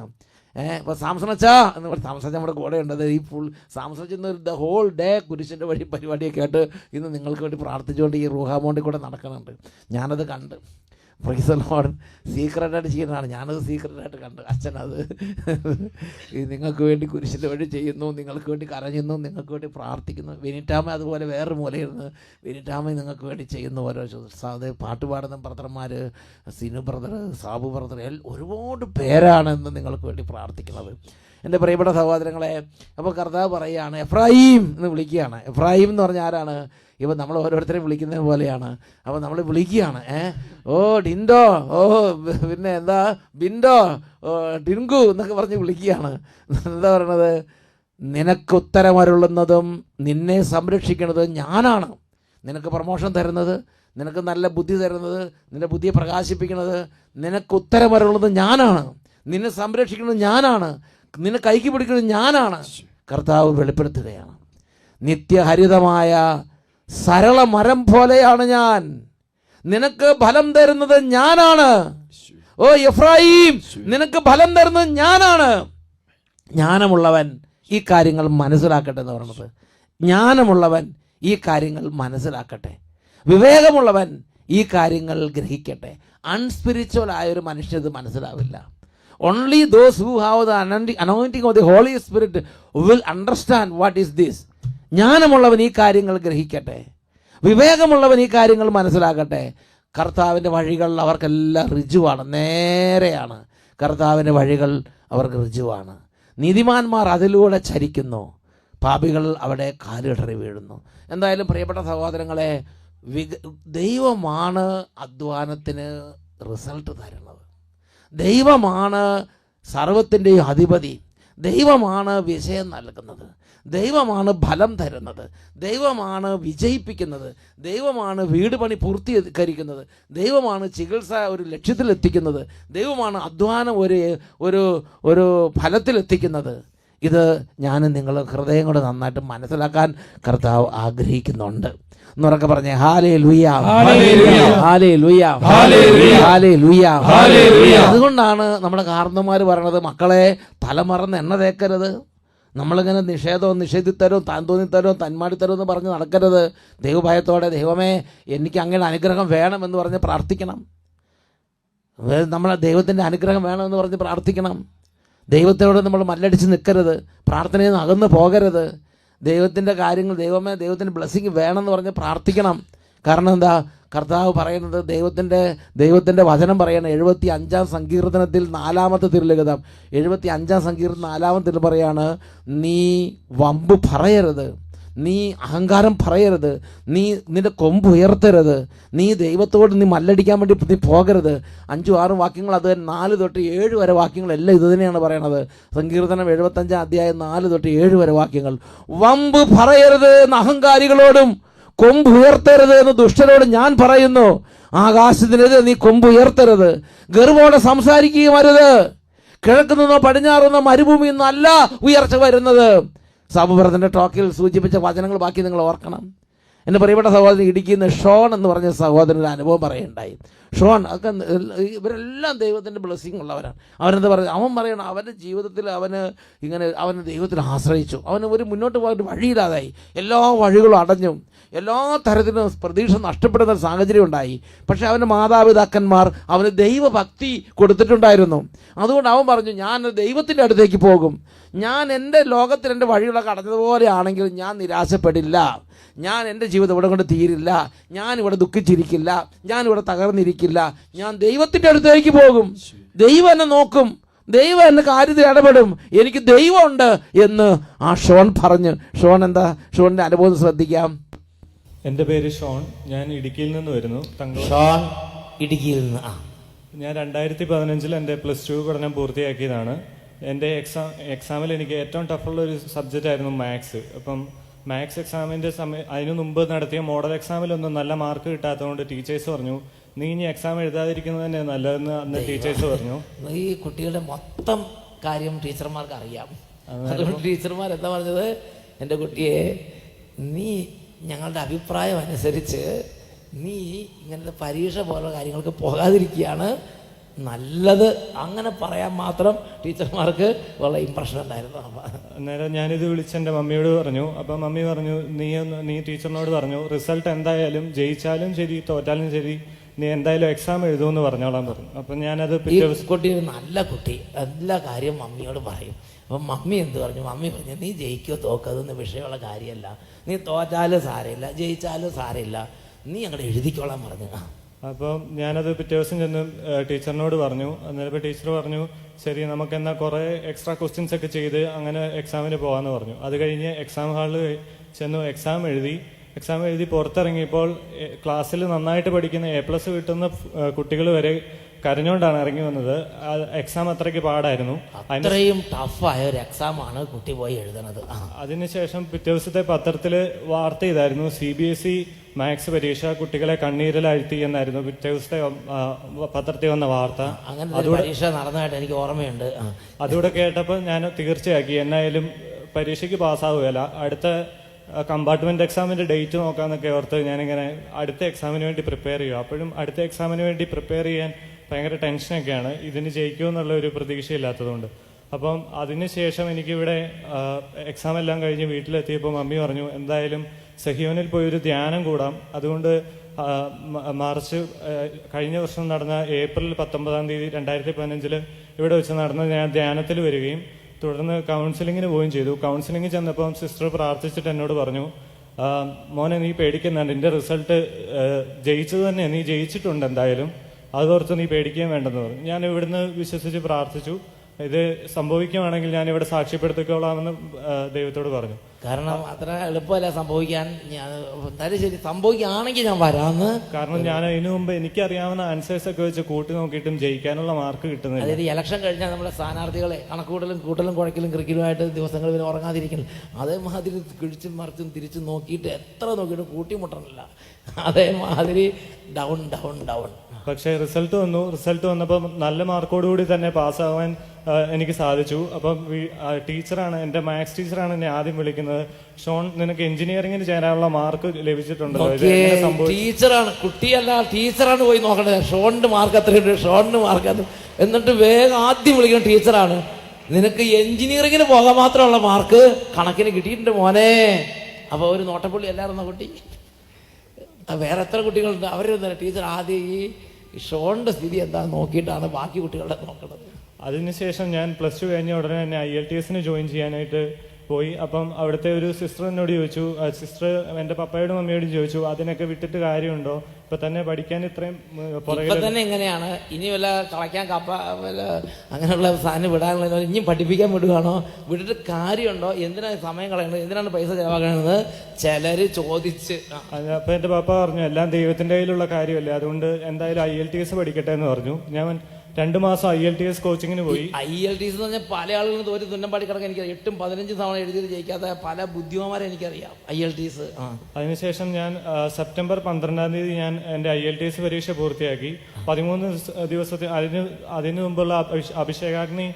ഇപ്പോൾ സാംസണച്ചാ എന്ന് പറഞ്ഞാൽ സാംസൺ നമ്മുടെ കൂടെ ഉണ്ടത്. ഈ full Samson the whole day കുരിശിൻ്റെ വഴി പരിപാടിയൊക്കെ ആയിട്ട് ഇന്ന് നിങ്ങൾക്ക് വേണ്ടി പ്രാർത്ഥിച്ചുകൊണ്ട് ഈ റൂഹാമോണ്ടിൽ കൂടെ നടക്കുന്നുണ്ട്. ഞാനത് കണ്ട് പ്രൈസ് ദി ലോർഡ്. സീക്രട്ടായിട്ട് ചെയ്യുന്നതാണ്, ഞാനത് സീക്രട്ടായിട്ട് കണ്ട്. അച്ഛനത് നിങ്ങൾക്ക് വേണ്ടി കുരിശിൻ്റെ വഴി ചെയ്യുന്നു, നിങ്ങൾക്ക് വേണ്ടി കരഞ്ഞുന്നു, നിങ്ങൾക്ക് വേണ്ടി പ്രാർത്ഥിക്കുന്നു. വിനിറ്റാമ അതുപോലെ വേറൊരു മൂലയിരുന്ന് വിനിറ്റാമ നിങ്ങൾക്ക് വേണ്ടി ചെയ്യുന്നു. ഓരോ അത് പാട്ട് പാടുന്ന ബ്രദർമാർ, സിനു ബ്രദർ, സാബു ബ്രദർ, ഒരുപാട് പേരാണ് ഇന്ന് നിങ്ങൾക്ക് വേണ്ടി പ്രാർത്ഥിക്കുന്നത്. എൻ്റെ പ്രിയപ്പെട്ട സഹോദരങ്ങളെ, അപ്പോൾ കർത്താവ് പറയുകയാണ് എഫ്രായീം എന്ന് വിളിക്കുകയാണ്. എഫ്രായീം എന്ന് പറഞ്ഞാൽ ആരാണ്? ഇപ്പം നമ്മൾ ഓരോരുത്തരെയും വിളിക്കുന്നത് പോലെയാണ്. അപ്പോൾ നമ്മൾ വിളിക്കുകയാണ്, ഓ ഡിൻഡോ, ഓ പിന്നെ എന്താ ബിൻഡോ, ഓ ഡിൻകു എന്നൊക്കെ പറഞ്ഞ് വിളിക്കുകയാണ്. എന്താ പറയണത്? നിനക്ക് ഉത്തരമരുളുന്നതും നിന്നെ സംരക്ഷിക്കുന്നതും ഞാനാണ്. നിനക്ക് പ്രമോഷൻ തരുന്നത്, നിനക്ക് നല്ല ബുദ്ധി തരുന്നത്, നിന്റെ ബുദ്ധിയെ പ്രകാശിപ്പിക്കുന്നത്, നിനക്ക് ഉത്തരമരുളുന്നത് ഞാനാണ്. നിന്നെ സംരക്ഷിക്കുന്നത് ഞാനാണ്. നിന്നെ കൈക്ക് പിടിക്കുന്നത് ഞാനാണ്. കർത്താവ് വെളിപ്പെടുത്തുകയാണ്. നിത്യഹരിതമായ സരള മരം പോലെയാണ് ഞാൻ. നിനക്ക് ഫലം തരുന്നത് ഞാനാണ്. ഓ എഫ്രായീം, നിനക്ക് ഫലം തരുന്നത് ഞാനാണ്. ജ്ഞാനമുള്ളവൻ ഈ കാര്യങ്ങൾ മനസ്സിലാക്കട്ടെ എന്ന് പറയുന്നത്. ജ്ഞാനമുള്ളവൻ ഈ കാര്യങ്ങൾ മനസ്സിലാക്കട്ടെ. വിവേകമുള്ളവൻ ഈ കാര്യങ്ങൾ ഗ്രഹിക്കട്ടെ. അൺസ്പിരിച്വൽ ആയൊരു മനുഷ്യൻ ഇത് മനസ്സിലാവില്ല. Only those who have the anointing of the Holy Spirit will understand what is this. ജ്ഞാനമുള്ളവൻ ഈ കാര്യങ്ങൾ ഗ്രഹിക്കട്ടെ, വിവേകമുള്ളവൻ ഈ കാര്യങ്ങൾ മനസ്സിലാക്കട്ടെ. കർത്താവിൻ്റെ വഴികൾ അവർക്കെല്ലാം ഋജുവാണ്, നേരെയാണ്. കർത്താവിൻ്റെ വഴികൾ അവർക്ക് ഋജുവാണ്. നീതിമാന്മാർ അതിലൂടെ ചരിക്കുന്നു, പാപികൾ അവിടെ കാലിടറി വീഴുന്നു. എന്തായാലും പ്രിയപ്പെട്ട സഹോദരങ്ങളെ, ദൈവമാണ് അധ്വാനത്തിന് റിസൾട്ട് തരുന്നത്. ദൈവമാണ് സർവത്തിൻ്റെയും അധിപതി. ദൈവമാണ് വിജയം നൽകുന്നത്. ദൈവമാണ് ഫലം തരുന്നത്. ദൈവമാണ് വിജയിപ്പിക്കുന്നത്. ദൈവമാണ് വീട് പണി പൂർത്തീകരിക്കുന്നത്. ദൈവമാണ് ചികിത്സ ഒരു ലക്ഷ്യത്തിലെത്തിക്കുന്നത്. ദൈവമാണ് അധ്വാനം ഒരു ഫലത്തിലെത്തിക്കുന്നത്. ഇത് ഞാൻ നിങ്ങൾ ഹൃദയം കൊണ്ട് നന്നായിട്ട് മനസ്സിലാക്കാൻ കർത്താവ് ആഗ്രഹിക്കുന്നുണ്ട്. എന്നുറക്കെ പറഞ്ഞേ ഹല്ലേലൂയ, ഹല്ലേലൂയ, ഹല്ലേലൂയ. അതുകൊണ്ടാണ് നമ്മുടെ കാരണന്മാർ പറയണത്, മക്കളെ തലമറന്ന് എണ്ണ തേക്കരുത്. നമ്മളിങ്ങനെ നിഷേധിത്തരവും താൻ തോന്നിത്തരവും തന്മാടിത്തരവും എന്ന് പറഞ്ഞ് നടക്കരുത്. ദൈവഭയത്തോടെ ദൈവമേ എനിക്ക് അങ്ങയുടെ അനുഗ്രഹം വേണമെന്ന് പറഞ്ഞ് പ്രാർത്ഥിക്കണം. നമ്മളെ ദൈവത്തിൻ്റെ അനുഗ്രഹം വേണമെന്ന് പറഞ്ഞ് പ്രാർത്ഥിക്കണം. ദൈവത്തോട് നമ്മൾ മല്ലടിച്ച് നിൽക്കരുത്. പ്രാർത്ഥനയിൽ നിന്ന് അകന്ന് പോകരുത്. ദൈവത്തിൻ്റെ കാര്യങ്ങൾ, ദൈവമേ ദൈവത്തിൻ്റെ ബ്ലെസ്സിങ് വേണമെന്ന് പറഞ്ഞ് പ്രാർത്ഥിക്കണം. കാരണം എന്താ? കർത്താവ് പറയുന്നത്, ദൈവത്തിൻ്റെ വചനം പറയണം. 75-ാം സങ്കീർത്തനത്തിൽ 4-ാമത്തെ തിരുലിഖിതം 75-ാം സങ്കീർത്തനം 4-ാമത്തെ തിരു പറയാണ്, നീ വമ്പ് പറയരുത്, നീ അഹങ്കാരം പറയരുത്, നീ നിന്റെ കൊമ്പ് ഉയർത്തരുത്, നീ ദൈവത്തോട് നീ മല്ലടിക്കാൻ വേണ്ടി നീ പോകരുത്. 5-6 വാക്യങ്ങൾ, അത് 4 തൊട്ട് 7 വരെ വാക്യങ്ങളെല്ലാം ഇത് തന്നെയാണ് പറയണത്. സങ്കീർത്തനം 75-ാം അധ്യായം 4 തൊട്ട് 7 വരെ വാക്യങ്ങൾ. വമ്പ് പറയരുത് എന്ന് അഹങ്കാരികളോടും കൊമ്പ് ഉയർത്തരുത് എന്ന് ദുഷ്ടരോട് ഞാൻ പറയുന്നു. ആകാശത്തിനെതിരെ നീ കൊമ്പ് ഉയർത്തരുത്. ഗർവോടെ സംസാരിക്കുകയും അരുത്. കിഴക്ക് നിന്നോ പടിഞ്ഞാറ് നിന്നോ മരുഭൂമിയിൽ നിന്നല്ല ഉയർച്ച വരുന്നത്. സാബുബ്രദറിന്റെ ടോക്കിൽ സൂചിപ്പിച്ച വചനങ്ങൾ ബാക്കി നിങ്ങൾ ഓർക്കണം. എൻ്റെ പ്രിയപ്പെട്ട സഹോദരൻ, ഇടുക്കിയിൽ നിന്ന് ഷോൺ എന്ന് പറഞ്ഞ സഹോദരൻ്റെ അനുഭവം പറയുണ്ടായി. ഷോൺ ഒക്കെ ഇവരെല്ലാം ദൈവത്തിൻ്റെ ബ്ലെസ്സിങ് ഉള്ളവരാണ്. അവനെന്താ പറയുക, അവൻ പറയണം അവൻ്റെ ജീവിതത്തിൽ അവന് ദൈവത്തിൽ ആശ്രയിച്ചു. അവന് ഒരു മുന്നോട്ട് പോയിട്ട് വഴിയില്ലാതായി, എല്ലാ വഴികളും അടഞ്ഞു, എല്ലാ തരത്തിലും പ്രതീക്ഷ നഷ്ടപ്പെടുന്ന സാഹചര്യം ഉണ്ടായി. പക്ഷെ അവൻ്റെ മാതാപിതാക്കന്മാർ അവന് ദൈവഭക്തി കൊടുത്തിട്ടുണ്ടായിരുന്നു. അതുകൊണ്ട് അവൻ പറഞ്ഞു, ഞാൻ ദൈവത്തിൻ്റെ അടുത്തേക്ക് പോകും, ഞാൻ എൻ്റെ ലോകത്തിൽ എൻ്റെ വഴികളൊക്കെ അടഞ്ഞതുപോലെ ആണെങ്കിൽ ഞാൻ നിരാശപ്പെടില്ല, ഞാൻ എൻ്റെ ജീവിതം ഇവിടെ കൊണ്ട് തീരില്ല, ഞാനിവിടെ ദുഃഖിച്ചിരിക്കില്ല, ഞാനിവിടെ തകർന്നിരിക്കില്ല, ഞാൻ ദൈവത്തിൻ്റെ അടുത്തേക്ക് പോകും, ദൈവം എന്നെ നോക്കും, ദൈവം എന്നെ കാര്യത്തിൽ ഇടപെടും, എനിക്ക് ദൈവമുണ്ട് എന്ന് ആ ഷോൺ പറഞ്ഞു. ഷോണിൻ്റെ അനുഭവം ശ്രദ്ധിക്കാം. എൻ്റെ പേര് ഷോൺ, ഞാൻ ഇടുക്കിയിൽ നിന്ന് വരുന്നു. ഷോൺ ഇടുക്കിയിൽ നിന്ന്. ഞാൻ 2015 എൻ്റെ +2 പഠനം പൂർത്തിയാക്കിയതാണ്. എൻ്റെ എക്സാമിൽ എനിക്ക് ഏറ്റവും ടഫുള്ള ഒരു സബ്ജക്റ്റ് ആയിരുന്നു മാത്സ്. അപ്പം മാത്സ് എക്സാമിൻ്റെ അതിനു മുമ്പ് നടത്തിയ മോഡൽ എക്സാമിലൊന്നും നല്ല മാർക്ക് കിട്ടാത്തതുകൊണ്ട് ടീച്ചേഴ്സ് പറഞ്ഞു, നീ ഇനി എക്സാം എഴുതാതിരിക്കുന്നത് തന്നെ നല്ലതെന്ന് അന്ന് ടീച്ചേഴ്സ് പറഞ്ഞു. ഈ കുട്ടികളുടെ മൊത്തം കാര്യം ടീച്ചർമാർക്ക് അറിയാം. അതുകൊണ്ട് ടീച്ചർമാർ എന്താ പറഞ്ഞത്, എൻ്റെ കുട്ടിയെ നീ ഞങ്ങളുടെ അഭിപ്രായം അനുസരിച്ച് നീ ഇങ്ങനത്തെ പരീക്ഷ പോലുള്ള കാര്യങ്ങൾക്ക് പോകാതിരിക്കുകയാണ് നല്ലത്. അങ്ങനെ പറയാൻ മാത്രം ടീച്ചർമാർക്ക് വളരെ ഇമ്പ്രഷൻ ഉണ്ടായിരുന്നു. അന്നേരം ഞാനിത് വിളിച്ച് എൻ്റെ മമ്മിയോട് പറഞ്ഞു. അപ്പം മമ്മി പറഞ്ഞു, നീ ടീച്ചറിനോട് പറഞ്ഞു, റിസൾട്ട് എന്തായാലും ജയിച്ചാലും ശരി തോറ്റാലും ശരി നീ എന്തായാലും എക്സാം എഴുതുമെന്ന് പറഞ്ഞോളാൻ പറഞ്ഞു. അപ്പം ഞാനത് കുട്ടി നല്ല കുട്ടി എല്ലാ കാര്യം മമ്മിയോട് പറയും. അപ്പം മമ്മി എന്ത് പറഞ്ഞു, മമ്മി പറഞ്ഞു, നീ ജയിക്കോ തോക്കതെന്ന് വിഷയമുള്ള കാര്യമല്ല, നീ തോറ്റാലും സാരമില്ല ജയിച്ചാലും സാരമില്ല, നീ അങ്ങോട്ട് എഴുതിക്കോളാൻ പറഞ്ഞു. അപ്പം ഞാനത് പിറ്റേ ദിവസം ചെന്ന് ടീച്ചറിനോട് പറഞ്ഞു. അന്നേരം ടീച്ചർ പറഞ്ഞു, ശരി നമുക്കെന്നാൽ കുറേ എക്സ്ട്രാ ക്വസ്റ്റ്യൻസ് ഒക്കെ ചെയ്ത് അങ്ങനെ എക്സാമിന് പോകാമെന്ന് പറഞ്ഞു. അത് കഴിഞ്ഞ് എക്സാം ഹാളിൽ ചെന്നു എക്സാം എഴുതി പുറത്തിറങ്ങിയപ്പോൾ ക്ലാസ്സിൽ നന്നായിട്ട് പഠിക്കുന്ന A+ കിട്ടുന്ന കുട്ടികൾ വരെ കരഞ്ഞോണ്ടാണ് ഇറങ്ങി വന്നത്. എക്സാം അത്രയ്ക്ക് പാടായിരുന്നു. അത്രയും ടഫായ ഒരു എക്സാമാണ് കുട്ടി പോയി എഴുതുന്നത്. അതിനുശേഷം പിറ്റേ ദിവസത്തെ പത്രത്തിൽ വാർത്ത ചെയ്തായിരുന്നു, CBSE മാത്സ് പരീക്ഷ കുട്ടികളെ കണ്ണീരിലാഴ്ത്തി എന്നായിരുന്നു പിറ്റേ ദിവസത്തെ പത്രത്തിൽ വന്ന വാർത്ത. അങ്ങനെ പരീക്ഷ നടന്നതായിട്ട് എനിക്ക് ഓർമ്മയുണ്ട്. അതുകൂടെ കേട്ടപ്പോൾ ഞാൻ തീർച്ചയാക്കി എന്നായാലും പരീക്ഷയ്ക്ക് പാസ്സാവുകയല്ല, അടുത്ത കമ്പാർട്ട്മെന്റ് എക്സാമിന്റെ ഡേറ്റ് നോക്കാന്നൊക്കെ ഓർത്ത് ഞാനിങ്ങനെ അടുത്ത എക്സാമിന് വേണ്ടി പ്രിപ്പയർ ചെയ്യും. അപ്പോഴും അടുത്ത എക്സാമിന് വേണ്ടി പ്രിപ്പയർ ചെയ്യാൻ ഭയങ്കര ടെൻഷനൊക്കെയാണ്, ഇതിന് ജയിക്കുമെന്നുള്ള ഒരു പ്രതീക്ഷയില്ലാത്തതുകൊണ്ട്. അപ്പം അതിനുശേഷം എനിക്കിവിടെ എക്സാം എല്ലാം കഴിഞ്ഞ് വീട്ടിലെത്തിയപ്പോൾ മമ്മി പറഞ്ഞു, എന്തായാലും സഹിയോനിൽ പോയൊരു ധ്യാനം കൂടാം. അതുകൊണ്ട് കഴിഞ്ഞ വർഷം നടന്ന ഏപ്രിൽ 19 തീയതി 2015 ഇവിടെ വെച്ച് നടന്ന ഞാൻ ധ്യാനത്തിൽ വരികയും തുടർന്ന് കൗൺസിലിങ്ങിന് പോവുകയും ചെയ്തു. കൗൺസിലിംഗ് ചെന്നപ്പം സിസ്റ്റർ പ്രാർത്ഥിച്ചിട്ട് എന്നോട് പറഞ്ഞു, മോനെ നീ പേടിക്കുന്നുണ്ട്, നിന്റെ റിസൾട്ട് ജയിച്ചത് തന്നെ, നീ ജയിച്ചിട്ടുണ്ട് എന്തായാലും, അതോർത്ത് നീ പേടിക്കാൻ വേണ്ടെന്ന് പറഞ്ഞു. ഞാൻ ഇവിടുന്ന് വിശ്വസിച്ച് പ്രാർത്ഥിച്ചു. ഇത് സംഭവിക്കുകയാണെങ്കിൽ ഞാൻ ഇവിടെ സാക്ഷ്യപ്പെടുത്തിക്കോളാമെന്ന് ദൈവത്തോട് പറഞ്ഞു. കാരണം അത്ര എളുപ്പമല്ല സംഭവിക്കാൻ. എന്തായാലും ശരി സംഭവിക്കുകയാണെങ്കിൽ ഞാൻ വരാമെന്ന്. കാരണം ഞാൻ അതിനു മുമ്പ് എനിക്കറിയാവുന്ന ആൻസേഴ്സ് ഒക്കെ വെച്ച് കൂട്ടി നോക്കിയിട്ടും ജയിക്കാനുള്ള മാർക്ക് കിട്ടുന്നില്ല. അതായത് ഇലക്ഷൻ കഴിഞ്ഞാൽ നമ്മുടെ സ്ഥാനാർത്ഥികളെ കൂട്ടലും കുഴക്കലും ക്രിക്കലുമായിട്ട് ദിവസങ്ങൾ പിന്നെ ഉറങ്ങാതിരിക്കണം. അതേമാതിരി കിഴിച്ചും മറിച്ചും തിരിച്ചും നോക്കിയിട്ട് എത്ര നോക്കിയിട്ടും കൂട്ടിമുട്ടണില്ല. അതേമാതിരി ഡൗൺ ഡൗൺ ഡൗൺ. പക്ഷേ റിസൾട്ട് വന്നപ്പോൾ നല്ല മാർക്കോടുകൂടി തന്നെ പാസ്സാവാൻ എനിക്ക് സാധിച്ചു. അപ്പം ടീച്ചറാണ്, എൻ്റെ മാത്സ് ടീച്ചറാണ് എന്നെ ആദ്യം വിളിക്കുന്നത്, ഷോൺ നിനക്ക് എഞ്ചിനീയറിംഗിന് ചേരാനുള്ള മാർക്ക് ലഭിച്ചിട്ടുണ്ടല്ലോ. ടീച്ചറാണ്, കുട്ടിയല്ല ടീച്ചറാണ് പോയി നോക്കണത്. ഷോണിന്റെ മാർക്ക് എത്രയുണ്ട്, ഷോണിന് മാർക്ക് അത്, എന്നിട്ട് വേഗം ആദ്യം വിളിക്കുന്ന ടീച്ചറാണ്, നിനക്ക് എഞ്ചിനീയറിംഗിന് പോകാൻ മാത്രമുള്ള മാർക്ക് കണക്കിന് കിട്ടിയിട്ടുണ്ട് മോനെ. അപ്പൊ ഒരു നോട്ടപ്പുള്ളി അല്ലായിരുന്ന കുട്ടി. വേറെ എത്ര കുട്ടികളുണ്ട്, അവരൊന്നും ടീച്ചർ ആദ്യം ഈ ഷോണിന്റെ സ്ഥിതി എന്താ നോക്കിയിട്ടാണ് ബാക്കി കുട്ടികളുടെ നോക്കുന്നത്. അതിനുശേഷം ഞാൻ +2 കഴിഞ്ഞ ഉടനെ തന്നെ IELTS ജോയിൻ ചെയ്യാനായിട്ട് പോയി. അപ്പം അവിടുത്തെ ഒരു സിസ്റ്റർ എന്നോട് ചോദിച്ചു, സിസ്റ്റർ എൻ്റെ പപ്പയോടും മമ്മിയോടും ചോദിച്ചു, അതിനൊക്കെ വിട്ടിട്ട് കാര്യമുണ്ടോ, ഇപ്പൊ തന്നെ പഠിക്കാൻ ഇത്രയും ഇപ്പൊ തന്നെ എങ്ങനെയാണ്, ഇനി വല്ല കളയ്ക്കാൻ കപ്പ വല്ല അങ്ങനെയുള്ള സാധനം വിടാനുള്ള ഇനി പഠിപ്പിക്കാൻ വിടുകയാണോ, വിട്ടിട്ട് കാര്യമുണ്ടോ, എന്തിനാണ് സമയം കളയണത്, എന്തിനാണ് പൈസ ചെലവാക്കണമെന്ന് ചിലര് ചോദിച്ച്. അപ്പൊ എൻ്റെ പപ്പ പറഞ്ഞു, എല്ലാം ദൈവത്തിന്റെ കയ്യിലുള്ള കാര്യമല്ലേ, അതുകൊണ്ട് എന്തായാലും IELTS പഠിക്കട്ടെ എന്ന് പറഞ്ഞു. ഞാൻ 2 മാസം IELTS കോച്ചിങ്ങിന് പോയി. IELTS എന്ന് പറഞ്ഞാൽ പല ആളുകളും ഒരു തുന്നമ്പാടി കിടക്കാൻ എനിക്കറിയാം. 8-15 തവണ എഴുതിയത് ജയിക്കാത്ത പല ബുദ്ധിമാന്മാരെ എനിക്കറിയാം IELTS. അതിനുശേഷം ഞാൻ സെപ്റ്റംബർ 12 തീയതി ഞാൻ എൻ്റെ IELTS പരീക്ഷ പൂർത്തിയാക്കി. 13 ദിവസത്തിൽ അതിനു മുമ്പുള്ള അഭിഷേകാഗ്നി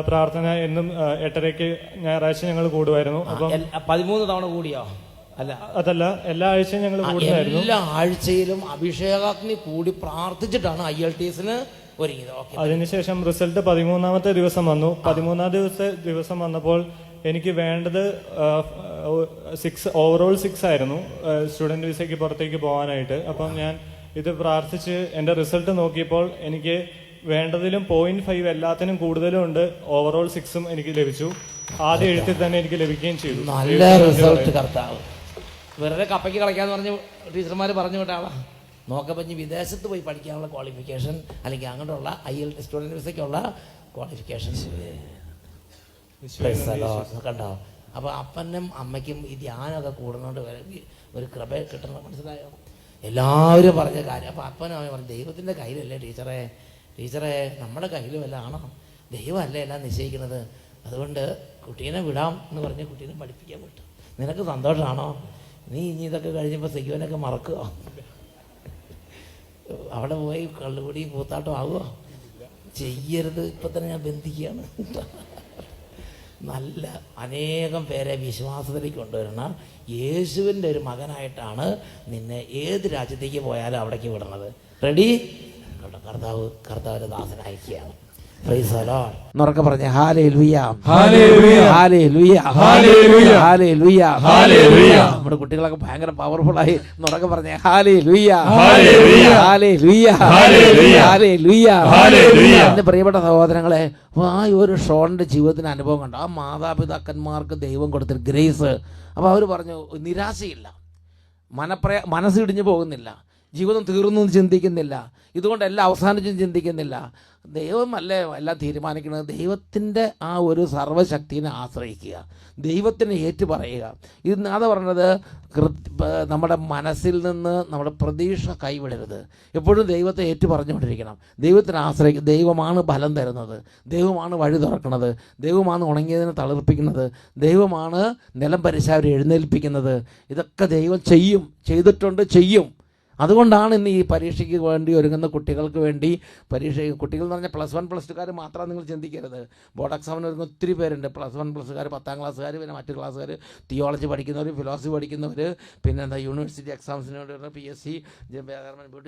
പ്രാർത്ഥന എന്നും 8:30 ഞായറാഴ്ച ഞങ്ങൾ കൂടുമായിരുന്നു. അപ്പം 13 തവണ കൂടിയോ? അല്ല, അതല്ല, എല്ലാ ആഴ്ചയും ഞങ്ങൾ കൂടുന്നതായിരുന്നു. എല്ലാ ആഴ്ചയിലും അഭിഷേകാഗ്നി കൂടി പ്രാർത്ഥിച്ചിട്ടാണ് IELTS ഒരുങ്ങിയത്. ഓക്കെ. അതിനുശേഷം റിസൾട്ട് 13ാമത്തെ ദിവസം വന്നു. 13ാമത്തെ ദിവസം വന്നപ്പോൾ എനിക്ക് വേണ്ടത് 6 ഓവറോൾ 6 ആയിരുന്നു സ്റ്റുഡന്റ് വിസയ്ക്ക് പുറത്തേക്ക് പോകാനായിട്ട്. അപ്പം ഞാൻ ഇത് പ്രാർത്ഥിച്ച് എൻ്റെ റിസൾട്ട് നോക്കിയപ്പോൾ എനിക്ക് വേണ്ടതിലും 0.5 എല്ലാത്തിനും കൂടുതലും ഉണ്ട്. ഓവറോൾ 6ഉം എനിക്ക് ലഭിച്ചു. ആദ്യ എഴുത്തിൽ തന്നെ എനിക്ക് ലഭിക്കുകയും ചെയ്തു. നല്ല റിസൾട്ട് കർത്താവ്. വെറുതെ കപ്പയ്ക്ക് കളിക്കാന്ന് പറഞ്ഞ് ടീച്ചർമാർ പറഞ്ഞു വിട്ട ആളാ. നോക്കപ്പോൾ ഇനി വിദേശത്ത് പോയി പഠിക്കാനുള്ള ക്വാളിഫിക്കേഷൻ, അല്ലെങ്കിൽ അങ്ങോട്ടുള്ള IELTS സ്റ്റുഡൻറ് വിസയ്ക്കുള്ള ക്വാളിഫിക്കേഷൻ കണ്ടോ. അപ്പോൾ അപ്പനും അമ്മയ്ക്കും ഈ ധ്യാനമൊക്കെ കൂടുന്നതുകൊണ്ട് ഒരു കൃപ കിട്ടണം. മനസ്സിലായോ? എല്ലാവരും പറഞ്ഞ കാര്യം. അപ്പോൾ അപ്പനും അമ്മയും പറഞ്ഞു, ദൈവത്തിൻ്റെ കയ്യിലല്ലേ ടീച്ചറെ നമ്മുടെ കയ്യിലും എല്ലാം ആണോ? ദൈവമല്ലേ എല്ലാം നിശ്ചയിക്കുന്നത്. അതുകൊണ്ട് കുട്ടീനെ വിടാം എന്ന് പറഞ്ഞ് കുട്ടീനെ പഠിപ്പിക്കാൻ വിട്ടു. നിനക്ക് സന്തോഷമാണോ? നീ ഇനി ഇതൊക്കെ കഴിഞ്ഞപ്പോൾ സെക്യൂനൊക്കെ മറക്കുക? അവിടെ പോയി കള്ളുകൂടി കൂത്താട്ടം ആവുക ചെയ്യരുത്. ഇപ്പം തന്നെ ഞാൻ ബന്ധിക്കുകയാണ്. നല്ല അനേകം പേരെ വിശ്വാസത്തിലേക്ക് കൊണ്ടുവരുന്ന യേശുവിൻ്റെ ഒരു മകനായിട്ടാണ് നിന്നെ ഏത് രാജ്യത്തേക്ക് പോയാലും അവിടേക്ക് വിടുന്നത്. റെഡി? കർത്താവിന്റെ ദാസനായിരിക്കുകയാണ്. ഉറക്കെ പറഞ്ഞേ hallelujah, hallelujah, hallelujah, hallelujah, hallelujah, hallelujah. നമ്മുടെ കുട്ടികളൊക്കെ ഭയങ്കര പവർഫുൾ ആയി. ഉറക്കെ പറഞ്ഞേ hallelujah, hallelujah, hallelujah, hallelujah, hallelujah, hallelujah. എൻ്റെ പ്രിയപ്പെട്ട സഹോദരങ്ങളെ, ആ ഒരു ഷോണിന്റെ ജീവിതത്തിന് അനുഭവം കണ്ടു. ആ മാതാപിതാക്കന്മാർക്ക് ദൈവം കൊടുത്തൊരു ഗ്രേസ്. അപ്പോൾ അവർ പറഞ്ഞു, നിരാശയില്ല, മനസ്സിടിഞ്ഞു പോകുന്നില്ല, ജീവിതം തീർന്നു ചിന്തിക്കുന്നില്ല, ഇതുകൊണ്ട് എല്ലാം അവസാനിച്ചും ചിന്തിക്കുന്നില്ല. ദൈവമല്ലേ എല്ലാം തീരുമാനിക്കുന്നത്. ദൈവത്തിൻ്റെ ആ ഒരു സർവ്വശക്തിനെ ആശ്രയിക്കുക, ദൈവത്തിനെ ഏറ്റുപറയുക. ഇത് അതാ പറഞ്ഞത്, നമ്മുടെ മനസ്സിൽ നിന്ന് നമ്മുടെ പ്രതീക്ഷ കൈവിടരുത്. എപ്പോഴും ദൈവത്തെ ഏറ്റുപറഞ്ഞുകൊണ്ടിരിക്കണം, ദൈവത്തിനെ ആശ്രയിക്കുക. ദൈവമാണ് ഫലം തരുന്നത്, ദൈവമാണ് വഴി തുറക്കുന്നത്, ദൈവമാണ് ഉണങ്ങിയതിനെ തളിർപ്പിക്കുന്നത്, ദൈവമാണ് നിലം പരിശാവരെ എഴുന്നേൽപ്പിക്കുന്നത്. ഇതൊക്കെ ദൈവം ചെയ്തിട്ടുണ്ട്, ചെയ്യും. അതുകൊണ്ടാണ് ഇന്ന് ഈ പരീക്ഷയ്ക്ക് വേണ്ടി ഒരുങ്ങുന്ന കുട്ടികൾക്ക് വേണ്ടി കുട്ടികൾ എന്ന് പറഞ്ഞാൽ +1 +2 മാത്രം നിങ്ങൾ ചിന്തിക്കരുത്. ബോർഡ് എക്സാമിന് ഒരുങ്ങുന്ന ഒത്തിരി പേരുണ്ട്. +1 +2, 10ാം ക്ലാസ്സുകാർ, പിന്നെ മറ്റു ക്ലാസ്സുകാർ, തിയോളജി പഠിക്കുന്നവർ, ഫിലോസഫി പഠിക്കുന്നവർ, പിന്നെ യൂണിവേഴ്സിറ്റി എക്സാംസിന് വേണ്ടി PSC,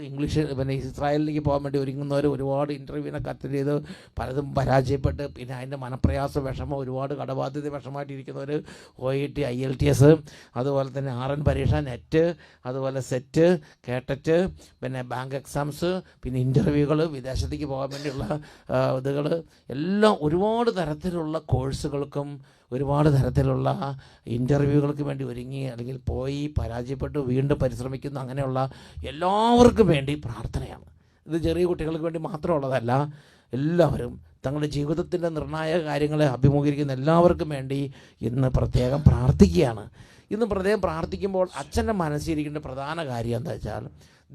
ഇംഗ്ലീഷ്, പിന്നെ ഇസ്രായേലിലേക്ക് പോകാൻ വേണ്ടി ഒരുങ്ങുന്നവർ, ഒരുപാട് ഇൻ്റർവ്യൂവിനൊക്കെ അറ്റൻഡ് ചെയ്ത് പലതും പരാജയപ്പെട്ട് പിന്നെ അതിൻ്റെ മനപ്രയാസം, വിഷമം, ഒരുപാട് കടബാധ്യത വിഷമമായിട്ടിരിക്കുന്നവർ, OET, IELTS, അതുപോലെ തന്നെ RN പരീക്ഷ, നെറ്റ്, അതുപോലെ സെറ്റ്, കേട്ടിട്ട്, പിന്നെ ബാങ്ക് എക്സാംസ്, പിന്നെ ഇൻ്റർവ്യൂകൾ, വിദേശത്തേക്ക് പോകാൻ വേണ്ടിയുള്ള ഇതുകൾ എല്ലാം, ഒരുപാട് തരത്തിലുള്ള കോഴ്സുകൾക്കും ഒരുപാട് തരത്തിലുള്ള ഇൻ്റർവ്യൂകൾക്ക് വേണ്ടി ഒരുങ്ങി അല്ലെങ്കിൽ പോയി പരാജയപ്പെട്ടു വീണ്ടും പരിശ്രമിക്കുന്ന അങ്ങനെയുള്ള എല്ലാവർക്കും വേണ്ടി പ്രാർത്ഥനയാണ്. ഇത് ചെറിയ കുട്ടികൾക്ക് വേണ്ടി മാത്രമുള്ളതല്ല. എല്ലാവരും തങ്ങളുടെ ജീവിതത്തിൻ്റെ നിർണായക കാര്യങ്ങളെ അഭിമുഖീകരിക്കുന്ന എല്ലാവർക്കും വേണ്ടി ഇന്ന് പ്രത്യേകം പ്രാർത്ഥിക്കുകയാണ്. ഇന്ന് പ്രത്യേകം പ്രാർത്ഥിക്കുമ്പോൾ അച്ഛൻ്റെ മനസ്സിലിരിക്കേണ്ട പ്രധാന കാര്യം എന്താ വെച്ചാൽ,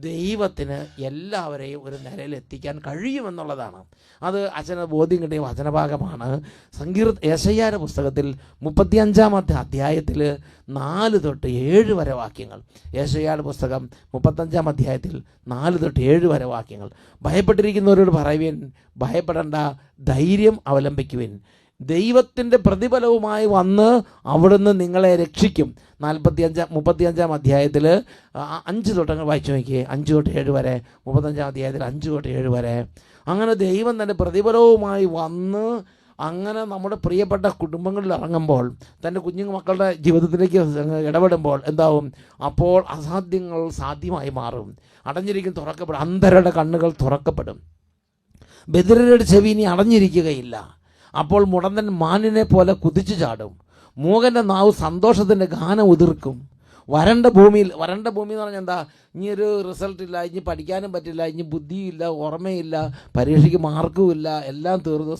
ദൈവത്തിന് എല്ലാവരെയും ഒരു നിലയിൽ എത്തിക്കാൻ കഴിയുമെന്നുള്ളതാണ്. അത് അച്ഛന് ബോധ്യം കിട്ടിയ വചനഭാഗമാണ്. യെശയ്യായുടെ പുസ്തകത്തിൽ 35ാമത്തെ അധ്യായത്തിൽ 4 തൊട്ട് 7 വരെ വാക്യങ്ങൾ. യെശയ്യായുടെ പുസ്തകം 35ാം അധ്യായത്തിൽ 4 തൊട്ട് 7 വരെ വാക്യങ്ങൾ. ഭയപ്പെട്ടിരിക്കുന്നവരോട് പറയുവിൻ, ഭയപ്പെടേണ്ട, ധൈര്യം അവലംബിക്കുവിൻ, ദൈവത്തിൻ്റെ പ്രതിഫലവുമായി വന്ന് അവിടുന്ന് നിങ്ങളെ രക്ഷിക്കും. 35ാം അധ്യായത്തിൽ 5 തൊട്ടങ്ങൾ വായിച്ചു നോക്കിയേ. 5 തൊട്ട് 7 വരെ, 35ാം അധ്യായത്തിൽ 5 തൊട്ട് 7 വരെ. അങ്ങനെ ദൈവം തൻ്റെ പ്രതിഫലവുമായി വന്ന് അങ്ങനെ നമ്മുടെ പ്രിയപ്പെട്ട കുടുംബങ്ങളിൽ ഇറങ്ങുമ്പോൾ, തൻ്റെ മക്കളുടെ ജീവിതത്തിലേക്ക് ഇടപെടുമ്പോൾ എന്താവും? അപ്പോൾ അസാധ്യങ്ങൾ സാധ്യമായി മാറും. അടഞ്ഞിരിക്കും തുറക്കപ്പെടും, അന്ധരുടെ കണ്ണുകൾ തുറക്കപ്പെടും, ബധിരരുടെ ചെവി ഇനി അടഞ്ഞിരിക്കുകയില്ല. അപ്പോൾ മുടന്തൻ മാനിനെ പോലെ കുതിച്ചു ചാടും, മൂകൻ്റെ നാവ് സന്തോഷത്തിൻ്റെ ഗാനം ഉതിർക്കും. വരണ്ട ഭൂമി എന്ന് പറഞ്ഞാൽ എന്താ? ഇനി ഒരു റിസൾട്ട് ഇല്ല, ഇനി പഠിക്കാനും പറ്റില്ല, ഇനി ബുദ്ധിയില്ല, ഓർമ്മയില്ല, പരീക്ഷയ്ക്ക് മാർക്കുമില്ല, എല്ലാം തീർന്നു.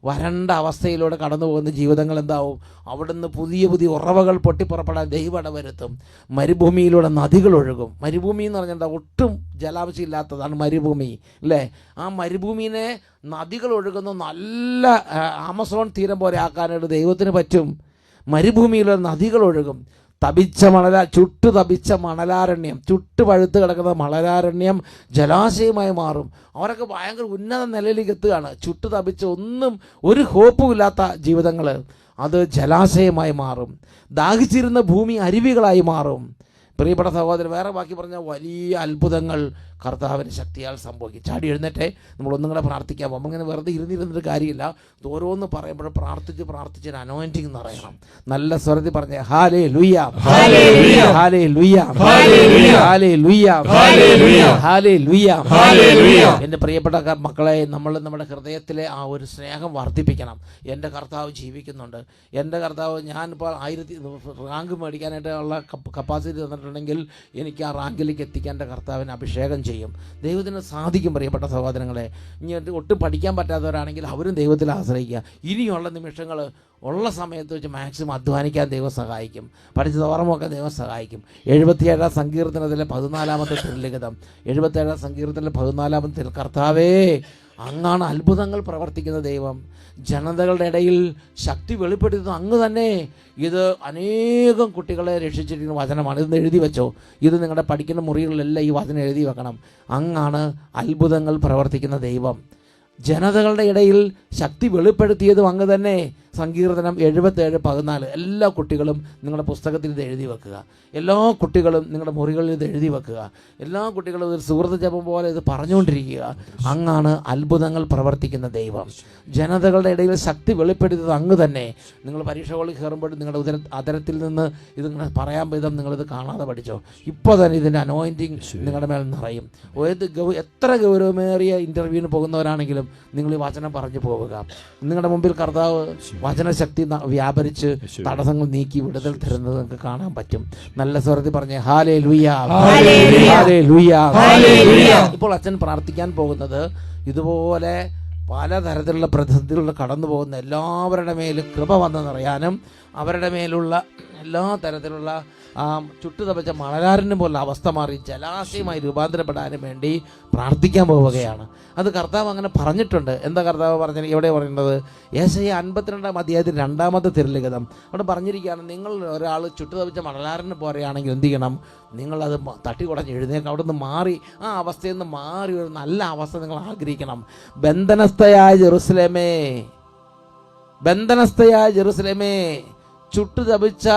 വരണ്ട അവസ്ഥയിലൂടെ കടന്നു പോകുന്ന ജീവിതങ്ങൾ എന്താവും? അവിടുന്ന് പുതിയ പുതിയ ഉറവകൾ പൊട്ടിപ്പുറപ്പെടാൻ ദൈവം ഇടവരുത്തും. മരുഭൂമിയിലൂടെ നദികൾ ഒഴുകും. മരുഭൂമി എന്ന് പറഞ്ഞാൽ എന്താ? ഒട്ടും ജലാംശം ഇല്ലാത്തതാണ് മരുഭൂമി, അല്ലേ? ആ മരുഭൂമിനെ നദികൾ ഒഴുകുന്ന നല്ല ആമസോൺ തീരം പോലെ ആക്കാനായിട്ട് ദൈവത്തിന് പറ്റും. മരുഭൂമിയിലൂടെ നദികൾ ഒഴുകും. ചുട്ടു തപിച്ച മണലാരണ്യം, ചുട്ടു പഴുത്ത് കിടക്കുന്ന മണലാരണ്യം ജലാശയമായി മാറും. അവരൊക്കെ ഭയങ്കര ഉന്നത നിലയിലേക്ക് എത്തുകയാണ്. ചുട്ടു തപിച്ച ഒരു ഹോപ്പും ഇല്ലാത്ത ജീവിതങ്ങൾ. അത് ജലാശയമായി മാറും. ദാഹിച്ചിരുന്ന ഭൂമി അരുവികളായി മാറും. പ്രിയപ്പെട്ട സഹോദരൻ, വേറെ ബാക്കി പറഞ്ഞാൽ വലിയ അത്ഭുതങ്ങൾ കർത്താവിൻ്റെ ശക്തിയാൽ സംഭവിക്കും. ചാടി എഴുന്നേറ്റെ നമ്മൾ ഒന്നും കൂടെ പ്രാർത്ഥിക്കാം. നമ്മളിങ്ങനെ വെറുതെ ഇരുന്നിരുന്നിട്ട് കാര്യമില്ല. ഓരോന്ന് പറയുമ്പോൾ പ്രാർത്ഥിച്ച് ഒരു അനോയിന്റിങ് നിറയണം. നല്ല സ്വരത്തിൽ പറഞ്ഞ ഹാലേ ലുയ്യ, ഹാലേ ലുയ്യ, ഹാലേ ലുയ്യ, ഹാലേ ലുയ്യ. എൻ്റെ പ്രിയപ്പെട്ട മക്കളെ, നമ്മൾ നമ്മുടെ ഹൃദയത്തിലെ ആ ഒരു സ്നേഹം വർദ്ധിപ്പിക്കണം. എൻ്റെ കർത്താവ് ജീവിക്കുന്നുണ്ട്. എൻ്റെ കർത്താവ്, ഞാനിപ്പോൾ 1000 റാങ്ക് മേടിക്കാനായിട്ട് ഉള്ള കപ്പാസിറ്റി തന്നിട്ടുണ്ടെങ്കിൽ എനിക്ക് ആ റാങ്കിലേക്ക് എത്തിക്കാൻ എൻ്റെ കർത്താവിന് അഭിഷേകം ചെയ്യും. ദൈവത്തിന് സാധിക്കും. പ്രിയപ്പെട്ട സഹോദരങ്ങളെ, ഇനി ഒട്ടും പഠിക്കാൻ പറ്റാത്തവരാണെങ്കിൽ അവരും ദൈവത്തിൽ ആശ്രയിക്കുക. ഇനിയുള്ള നിമിഷങ്ങൾ ഉള്ള സമയത്ത് വെച്ച് മാക്സിമം അധ്വാനിക്കാൻ ദൈവം സഹായിക്കും. പഠിച്ചത് ഓർമ്മയൊക്കെ ദൈവം സഹായിക്കും. 77-ാം സങ്കീർത്തനത്തിലെ 14-ാമത്തെ തിരുലിഖിതം, 77-ാം സങ്കീർത്തനത്തിലെ 14-ാമത്തെ കർത്താവേ, അങ്ങാണ് അത്ഭുതങ്ങൾ പ്രവർത്തിക്കുന്ന ദൈവം. ജനതകളുടെ ഇടയിൽ ശക്തി വെളിപ്പെടുത്തുന്നത് അങ്ങ് തന്നെ. ഇത് അനേകം കുട്ടികളെ രക്ഷിച്ചിരിക്കുന്ന വചനമാണ്. ഇതൊന്ന് എഴുതി വെച്ചോ. ഇത് നിങ്ങളുടെ പഠിക്കുന്ന മുറികളിലെല്ലാം ഈ വചനം എഴുതി വെക്കണം. അങ്ങാണ് അത്ഭുതങ്ങൾ പ്രവർത്തിക്കുന്ന ദൈവം. ജനതകളുടെ ഇടയിൽ ശക്തി വെളിപ്പെടുത്തിയതും അങ്ങ് തന്നെ. സങ്കീർത്തനം 77:14. എല്ലാ കുട്ടികളും നിങ്ങളുടെ പുസ്തകത്തിൽ ഇത് എഴുതി വെക്കുക. എല്ലാ കുട്ടികളും നിങ്ങളുടെ മുറികളിൽ ഇത് എഴുതി വെക്കുക. എല്ലാ കുട്ടികളും ഒരു സുഹൃത്ത് ജപം പോലെ ഇത് പറഞ്ഞുകൊണ്ടിരിക്കുക. അങ്ങാണ് അത്ഭുതങ്ങൾ പ്രവർത്തിക്കുന്ന ദൈവം. ജനതകളുടെ ഇടയിൽ ശക്തി വെളിപ്പെടുത്തിയത് അങ്ങ് തന്നെ. നിങ്ങൾ പരീക്ഷ ഹോളിൽ കയറുമ്പോൾ നിങ്ങളുടെ അതരത്തിൽ നിന്ന് ഇത് പറയാൻ വിധം നിങ്ങളിത് കാണാതെ പഠിച്ചോ. ഇപ്പോൾ തന്നെ ഇതിൻ്റെ അനോയിൻറ്റിങ് നിങ്ങളുടെ മേൽ നിറയും. എത്ര ഗൗരവമേറിയ ഇൻ്റർവ്യൂവിന് പോകുന്നവരാണെങ്കിലും നിങ്ങൾ ഈ വചനം പറഞ്ഞു പോവുക. നിങ്ങളുടെ മുമ്പിൽ കർത്താവ് വചനശക്തി വ്യാപരിച്ച് തടസ്സങ്ങൾ നീക്കി വിടുതൽ തരുന്നത് നിങ്ങൾക്ക് കാണാൻ പറ്റും. നല്ല സ്വരത്തിൽ പറഞ്ഞേ ഹാലേ ലുയ്യ, ഹാലേ ലുയ്യ. ഇപ്പോൾ അച്ഛൻ പ്രാർത്ഥിക്കാൻ പോകുന്നത് ഇതുപോലെ പലതരത്തിലുള്ള പ്രതിസന്ധികളിൽ കടന്നു പോകുന്ന എല്ലാവരുടെ മേലും കൃപ വന്നെന്നറിയാനും അവരുടെ മേലുള്ള എല്ലാ തരത്തിലുള്ള ചുട്ടുതപച്ച മണലാരനും പോലുള്ള അവസ്ഥ മാറി ജലാശയമായി രൂപാന്തരപ്പെടാനും വേണ്ടി പ്രാർത്ഥിക്കാൻ പോവുകയാണ്. അത് കർത്താവ് അങ്ങനെ പറഞ്ഞിട്ടുണ്ട്. എന്താ കർത്താവ് പറഞ്ഞത്? എവിടെ പറയുന്നത്? യേശയ്യ 52-ാം അധ്യായത്തിൽ 2-ാമത്തെ തിരുലിഖിതം അവിടെ പറഞ്ഞിരിക്കുകയാണ്, നിങ്ങൾ ഒരാൾ ചുട്ടുതപച്ച മണലാരന് പോലെയാണെങ്കിൽ എന്ത് ചെയ്യണം? നിങ്ങളത് തട്ടിക്കുടഞ്ഞ് എഴുന്നേൽക്കണം. അവിടെ നിന്ന് മാറി, ആ അവസ്ഥയിൽ നിന്ന് മാറി ഒരു നല്ല അവസ്ഥ നിങ്ങൾ ആഗ്രഹിക്കണം. ബന്ധനസ്ഥയായ ജെറുസലേമേ, ചുട്ടുതപിച്ച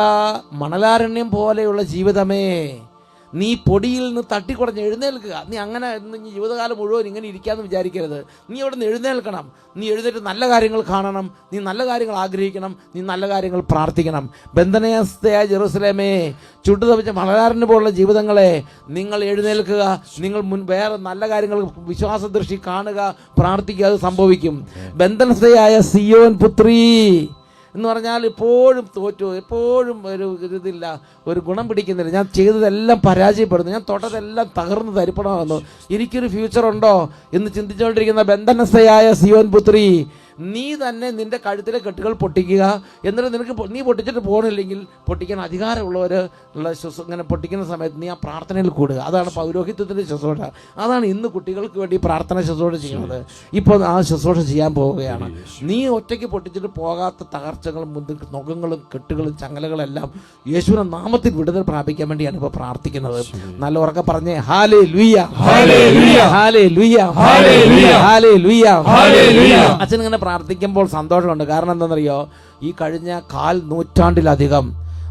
മണലാരണ്യം പോലെയുള്ള ജീവിതമേ, നീ പൊടിയിൽ നിന്ന് തട്ടിക്കുടഞ്ഞ് എഴുന്നേൽക്കുക. നീ അങ്ങനെ ജീവിതകാലം മുഴുവൻ ഇങ്ങനെ ഇരിക്കാമെന്ന് വിചാരിക്കരുത്. നീ അവിടെ നിന്ന് എഴുന്നേൽക്കണം. നീ എഴുന്നേറ്റ് നല്ല കാര്യങ്ങൾ കാണണം. നീ നല്ല കാര്യങ്ങൾ ആഗ്രഹിക്കണം. നീ നല്ല കാര്യങ്ങൾ പ്രാർത്ഥിക്കണം. ബന്ധനസ്ഥയായ ജെറുസലേമേ, ചുട്ടുതപിച്ച മണലാരന് പോലുള്ള ജീവിതങ്ങളെ, നിങ്ങൾ എഴുന്നേൽക്കുക. നിങ്ങൾ വേറെ നല്ല കാര്യങ്ങൾ വിശ്വാസദൃഷ്ടി കാണുക, പ്രാർത്ഥിക്കുക. അത് സംഭവിക്കും. ബന്ധനസ്ഥയായ സിയോൻ പുത്രി എന്ന് പറഞ്ഞാൽ എപ്പോഴും തോറ്റു, എപ്പോഴും ഇതില്ല, ഒരു ഗുണം പിടിക്കുന്നില്ല. ഞാൻ ചെയ്തതെല്ലാം പരാജയപ്പെടുന്നു, ഞാൻ തൊട്ടതെല്ലാം തകർന്ന് തരിപ്പണമാകുന്നു, എനിക്കൊരു ഫ്യൂച്ചർ ഉണ്ടോ എന്ന് ചിന്തിച്ചുകൊണ്ടിരിക്കുന്ന ബന്ധനസ്ഥയായ സിയോൻ പുത്രി, നീ തന്നെ നിന്റെ കഴുത്തിലെ കെട്ടുകൾ പൊട്ടിക്കുക. എന്നിട്ട് നിനക്ക് നീ പൊട്ടിച്ചിട്ട് പോകണില്ലെങ്കിൽ പൊട്ടിക്കാൻ അധികാരമുള്ളവർ ഉള്ള ഇങ്ങനെ പൊട്ടിക്കുന്ന സമയത്ത് നീ ആ പ്രാർത്ഥനയിൽ കൂടുക. അതാണ് പൗരോഹിത്യത്തിൻ്റെ ശുശ്രൂഷ. അതാണ് ഇന്ന് കുട്ടികൾക്ക് വേണ്ടി പ്രാർത്ഥന ശുശ്രൂഷ ചെയ്യുന്നത്. ഇപ്പോൾ ആ ശുശ്രൂഷ ചെയ്യാൻ പോവുകയാണ്. നീ ഒറ്റയ്ക്ക് പൊട്ടിച്ചിട്ട് പോകാത്ത തകർച്ചകളും നുഖങ്ങളും കെട്ടുകളും ചങ്ങലകളെല്ലാം യേശുവിന്റെ നാമത്തിൽ വിടുതൽ പ്രാപിക്കാൻ വേണ്ടിയാണ് ഇപ്പോൾ പ്രാർത്ഥിക്കുന്നത്. നല്ല ഉറക്കെ പറഞ്ഞേ ഹാലേ ലുയ്യ, ഹാലേ ലുയ്യ, ഹാലേ ലുയ്യ, ഹാലേ ലുയ്യ. അച്ഛൻ ഇങ്ങനെ പ്രാർത്ഥിക്കുമ്പോൾ സന്തോഷമുണ്ട്. കാരണം എന്താണെന്നറിയോ? ഈ കഴിഞ്ഞ 1/4 നൂറ്റാണ്ടിലധികം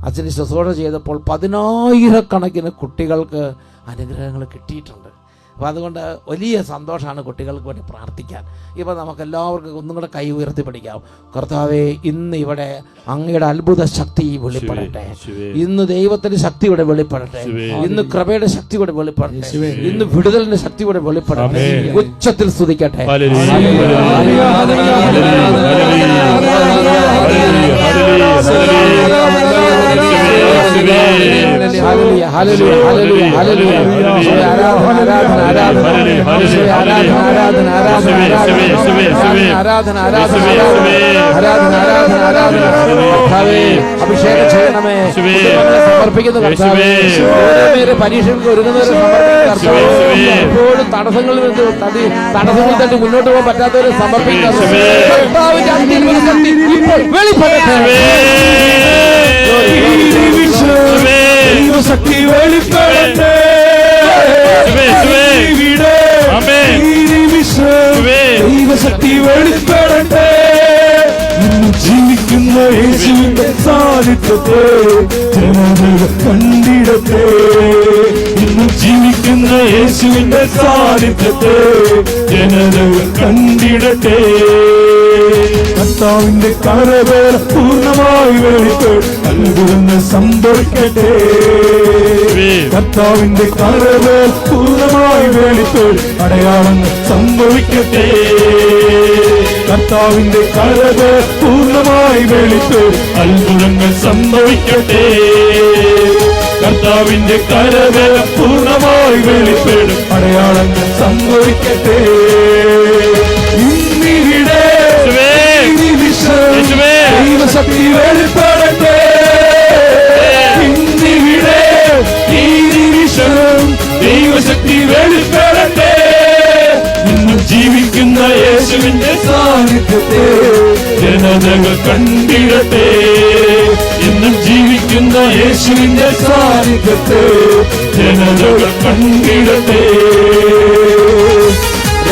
അച്ഛന് ശുശ്രൂഷ ചെയ്തപ്പോൾ 10,000-കണക്കിന് കുട്ടികൾക്ക് അനുഗ്രഹങ്ങൾ കിട്ടിയിട്ടുണ്ട്. അപ്പോൾ അതുകൊണ്ട് വലിയ സന്തോഷമാണ് കുട്ടികൾക്ക് വേണ്ടി പ്രാർത്ഥിക്കാൻ. ഇപ്പോൾ നമുക്കെല്ലാവർക്കും ഒന്നും കൂടെ കൈ ഉയർത്തി പിടിക്കാം. കർത്താവേ, ഇന്ന് ഇവിടെ അങ്ങയുടെ അത്ഭുത ശക്തി വെളിപ്പെടട്ടെ. ഇന്ന് ദൈവത്തിന്റെ ശക്തി ഇവിടെ വെളിപ്പെടട്ടെ. ഇന്ന് കൃപയുടെ ശക്തി ഇവിടെ വെളിപ്പെടട്ടെ. ഇന്ന് വിടുതലിന്റെ ശക്തി ഇവിടെ വെളിപ്പെടട്ടെ. ഉച്ചത്തിൽ സ്തുതിക്കട്ടെ. അഭിഷേകം ചെയ്യണമേ. സമർപ്പിക്കുന്ന കർത്താവേ, പരീക്ഷകൾക്ക് ഒരുങ്ങുന്നവരെ സമർപ്പിക്കുന്ന എപ്പോഴും തടസ്സങ്ങളിൽ തട്ടി മുന്നോട്ട് പോകാൻ പറ്റാത്തവരെ സമർപ്പിക്കുന്ന ശക്തി വെളിപ്പെടട്ടെ. ദൈവശക്തി വെളിപ്പെടട്ടെ. ജീവിക്കുന്ന സാന്നിധ്യത്തെ ജനതകൾ കണ്ടിടട്ടെ. ഇന്നും ജീവിക്കുന്ന യേശുവിന്റെ സാന്നിധ്യത്തെ ജനതകൾ കണ്ടിടട്ടെ. കർത്താവിന്റെ കരവേല പൂർണ്ണമായി വെളിപ്പെടും അത്ഭുതങ്ങൾ സംഭവിക്കട്ടെ. കർത്താവിന്റെ കരവേല പൂർണ്ണമായി വെളിപ്പെടും അടയാളങ്ങൾ സംഭവിക്കട്ടെ. കർത്താവിന്റെ കരവേല പൂർണ്ണമായി വെളിപ്പെടും അത്ഭുതങ്ങൾ സംഭവിക്കട്ടെ. കർത്താവിന്റെ കരവേല പൂർണ്ണമായി വെളിപ്പെടും അടയാളങ്ങൾ സംഭവിക്കട്ടെ. ഇന്നിവിടെ ദൈവശക്തി വെളിപ്പെടട്ടെ. ഇന്നിവിടെ ഈ നിമിഷം ദൈവശക്തി വെളിപ്പെടട്ടെ. ഇന്നും ജീവിക്കുന്ന യേശുവിന്റെ സാന്നിധ്യത്തെ ജനതകൾ കണ്ടിടട്ടെ. ഇന്നും ജീവിക്കുന്ന യേശുവിന്റെ സാന്നിധ്യത്തെ ജനതകൾ കണ്ടിടട്ടെ.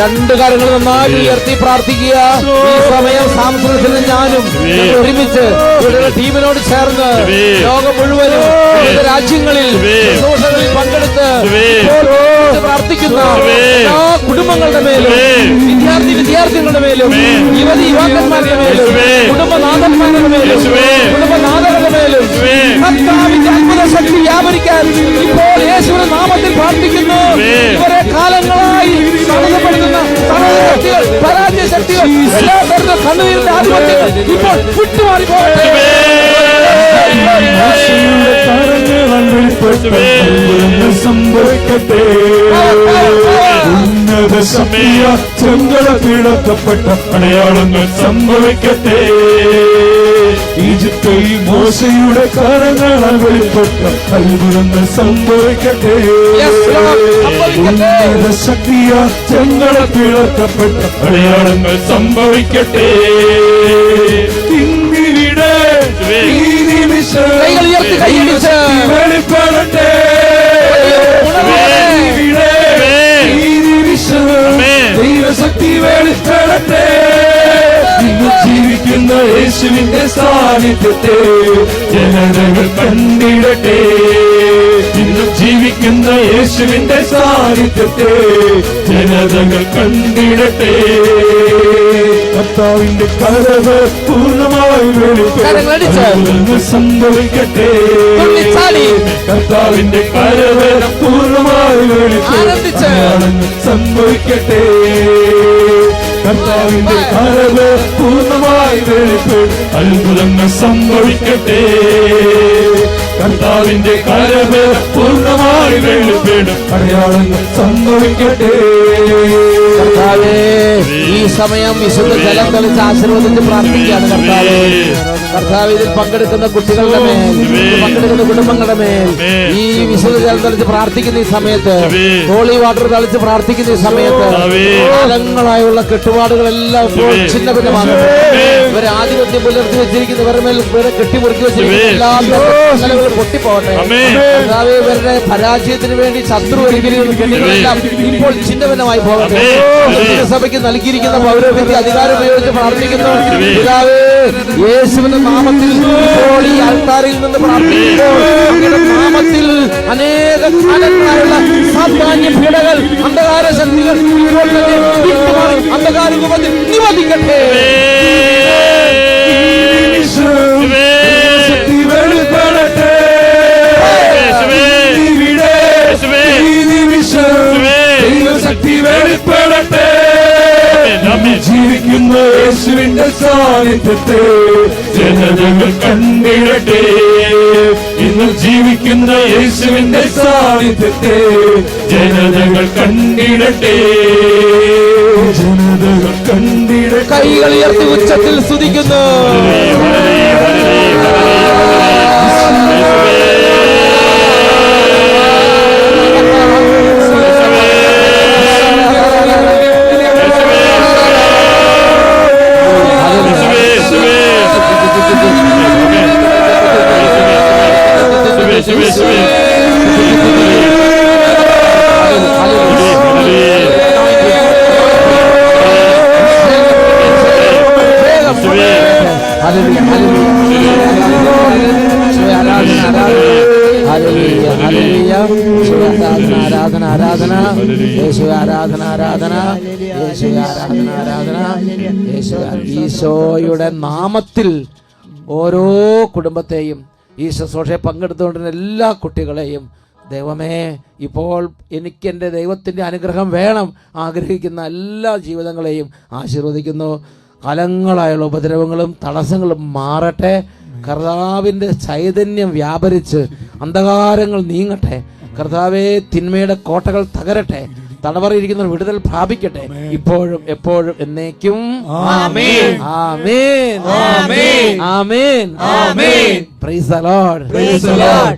രണ്ട് കാര്യങ്ങൾ നന്നായി ഉയർത്തി പ്രാർത്ഥിക്കുക. ഈ സമയം സാംസ്കൃതികനും ഞാനും ഒരുമിച്ച് ഇവരുടെ ടീമിനോട് ചേർന്ന് ലോകം മുഴുവനും വിവിധ രാജ്യങ്ങളിൽ ശുശ്രൂഷകളിൽ പങ്കെടുത്ത് പ്രാർത്ഥിക്കുന്ന എല്ലാ കുടുംബങ്ങളുടെ മേലും വിദ്യാർത്ഥികളുടെ മേലും യുവാക്കന്മാരുടെ മേലും കുടുംബനാഥന്മാരുടെ മേലും കുടുംബനാഥരുടെ മേലും കർത്താവിന്റെ അത്ഭുത ശക്തി വ്യാപരിക്കാൻ ഇപ്പോൾ യേശുവിന്റെ നാമത്തിൽ പ്രാർത്ഥിക്കുന്നു. ഇവരെ കാലങ്ങളായി തടസ്സപ്പെടുത്തുന്ന ശക്തികൾ, പരാജയ ശക്തികൾ, എല്ലാ തരത്തിലും കണ്ണുനീരിന്റെ ആധിപത്യങ്ങൾ ഇപ്പോൾ വിട്ടുമാറി പോകട്ടെ. സംഭവിക്കട്ടെ. ഉന്നത ശക്തിയ ചെങ്കട പിളക്കപ്പെട്ട അടയാളങ്ങൾ സംഭവിക്കട്ടെ. ഈജിപ്തിൽ മോശയുടെ കരങ്ങളാൽ വെളിപ്പെട്ട അത്ഭുതങ്ങൾ സംഭവിക്കട്ടെ. ഉന്നത ശക്തിയ ചെങ്കട പിളക്കപ്പെട്ട അടയാളങ്ങൾ സംഭവിക്കട്ടെ. ഇന്നിവിടെ ഈ നിമിഷം വെളിപ്പെടട്ടെ. ദൈവശക്തി വെളിപ്പെടട്ടെ. ഇന്ന് ജീവിക്കുന്ന യേശുവിന്റെ സാന്നിധ്യത്തെ ജനതകൾ കണ്ടിടട്ടെ. ഇന്ന് ജീവിക്കുന്ന യേശുവിന്റെ സാന്നിധ്യത്തെ ജനതകൾ കണ്ടിടട്ടെ. കർത്താവിന്റെ കരവ് പൂർണ്ണമായി വെളിപ്പെടും സംഭവിക്കട്ടെ. കർത്താവിന്റെ കരവ് പൂർണ്ണമായി വെളിപ്പെടും സംഭവിക്കട്ടെ. കർത്താവിന്റെ കരവ് പൂർണ്ണമായി വെളിപ്പെടും അത്ഭുതങ്ങൾ സംഭവിക്കട്ടെ. കർത്താവിന്റെ കരവ് പൂർണ്ണമായി വെളിപ്പെടും അടയാളങ്ങൾ സംഭവിക്കട്ടെ. കർത്താവേ, ഈ സമയം വിശുദ്ധ ജലം തെളിച്ച് ആശീർവദിച്ച് പ്രാർത്ഥിക്കുകയാണ്. കർത്താവ് ഇതിൽ പങ്കെടുക്കുന്ന കുട്ടികളുടെ മേൽ, പങ്കെടുക്കുന്ന കുടുംബങ്ങളുടെ മേൽ ഈ വിശുദ്ധ ജലം തെളിച്ച് പ്രാർത്ഥിക്കുന്ന ഈ സമയത്ത്, ഹോളി വാട്ടർ തളിച്ച് പ്രാർത്ഥിക്കുന്ന ഈ സമയത്ത് കാലങ്ങളായുള്ള കെട്ടുപാടുകളെല്ലാം ഇപ്പോൾ ചിന്ന ഭിന്നമാകട്ടെ. ഇവരെ ആധിപത്യം പുലർത്തി വെച്ചിരിക്കുന്ന ഇവരുടെ മേൽ ഇവരെ കെട്ടിമുറുക്കി വെച്ചിരിക്കുന്ന എല്ലാ നിലകളും പൊട്ടിപ്പോകട്ടെ. കർത്താവേ, ഇവരുടെ പരാജയത്തിന് വേണ്ടി ശത്രു ഒരുക്കിയിരിക്കുന്ന കെട്ടുകളെല്ലാം ഇപ്പോൾ ചിന്ന ഭിന്നമായി പോകട്ടെ. സഭയ്ക്ക് നൽകിയിരിക്കുന്ന പൗരോഹിത്യ അധികാരം ഉപയോഗിച്ച് പ്രാർത്ഥിക്കുന്നു. പിതാവേ, യേശുവിന്റെ നാമത്തിൽ ഇപ്പോൾ ഈ ആൾക്കാരിൽ നിന്ന് പ്രാർത്ഥിക്കുമ്പോൾ നാമത്തിൽ അനേക കാലങ്ങളായുള്ള സാധാന്യ പീഡകൾ, അന്ധകാര ശക്തികൾ ഇപ്പോൾ തന്നെ വിട്ടുമാറി അന്ധകാര രൂപത്തിൽ നിവധിക്കട്ടെ. ശക്തി വെളിപ്പെടട്ടെ. നമ്മെ ജീവിക്കുന്ന യേശുവിന്റെ സാന്നിധ്യത്തെ ജനതകൾ കണ്ടിടട്ടെ. ഇന്ന് ജീവിക്കുന്ന യേശുവിന്റെ സാന്നിധ്യത്തെ ജനതകൾ കണ്ടിടട്ടെ. ജനതകൾ കണ്ടിടട്ടെ. കൈകൾ ഉയർത്തി ഉച്ചത്തിൽ സ്തുതിക്കുന്നു. Hallelujah hallelujah. ആരാധന ആരാധന യേശുവേ, ആരാധന ആരാധന യേശുവേ, ആരാധന ആരാധന യേശുവേ. ഈശോയുടെ നാമത്തിൽ ഓരോ കുടുംബത്തെയും ഈ ശുശ്രൂഷയെ പങ്കെടുത്തുകൊണ്ടിരുന്ന എല്ലാ കുട്ടികളെയും ദൈവമേ, ഇപ്പോൾ എനിക്ക് എൻ്റെ ദൈവത്തിൻ്റെ അനുഗ്രഹം വേണം ആഗ്രഹിക്കുന്ന എല്ലാ ജീവിതങ്ങളെയും ആശീർവദിക്കുന്നു. കാലങ്ങളായുള്ള ഉപദ്രവങ്ങളും തടസ്സങ്ങളും മാറട്ടെ. കർത്താവിൻ്റെ ചൈതന്യം വ്യാപരിച്ച് അന്ധകാരങ്ങൾ നീങ്ങട്ടെ. കർത്താവേ, തിന്മയുടെ കോട്ടകൾ തകരട്ടെ. തടവറയിരിക്കുന്ന വിടുതൽ പ്രാപിക്കട്ടെ, ഇപ്പോഴും എപ്പോഴും എന്നേക്കും. ആമേൻ. ആമേൻ. ആമേൻ. ആമേൻ. ആമേൻ. Praise the Lord. Praise the Lord.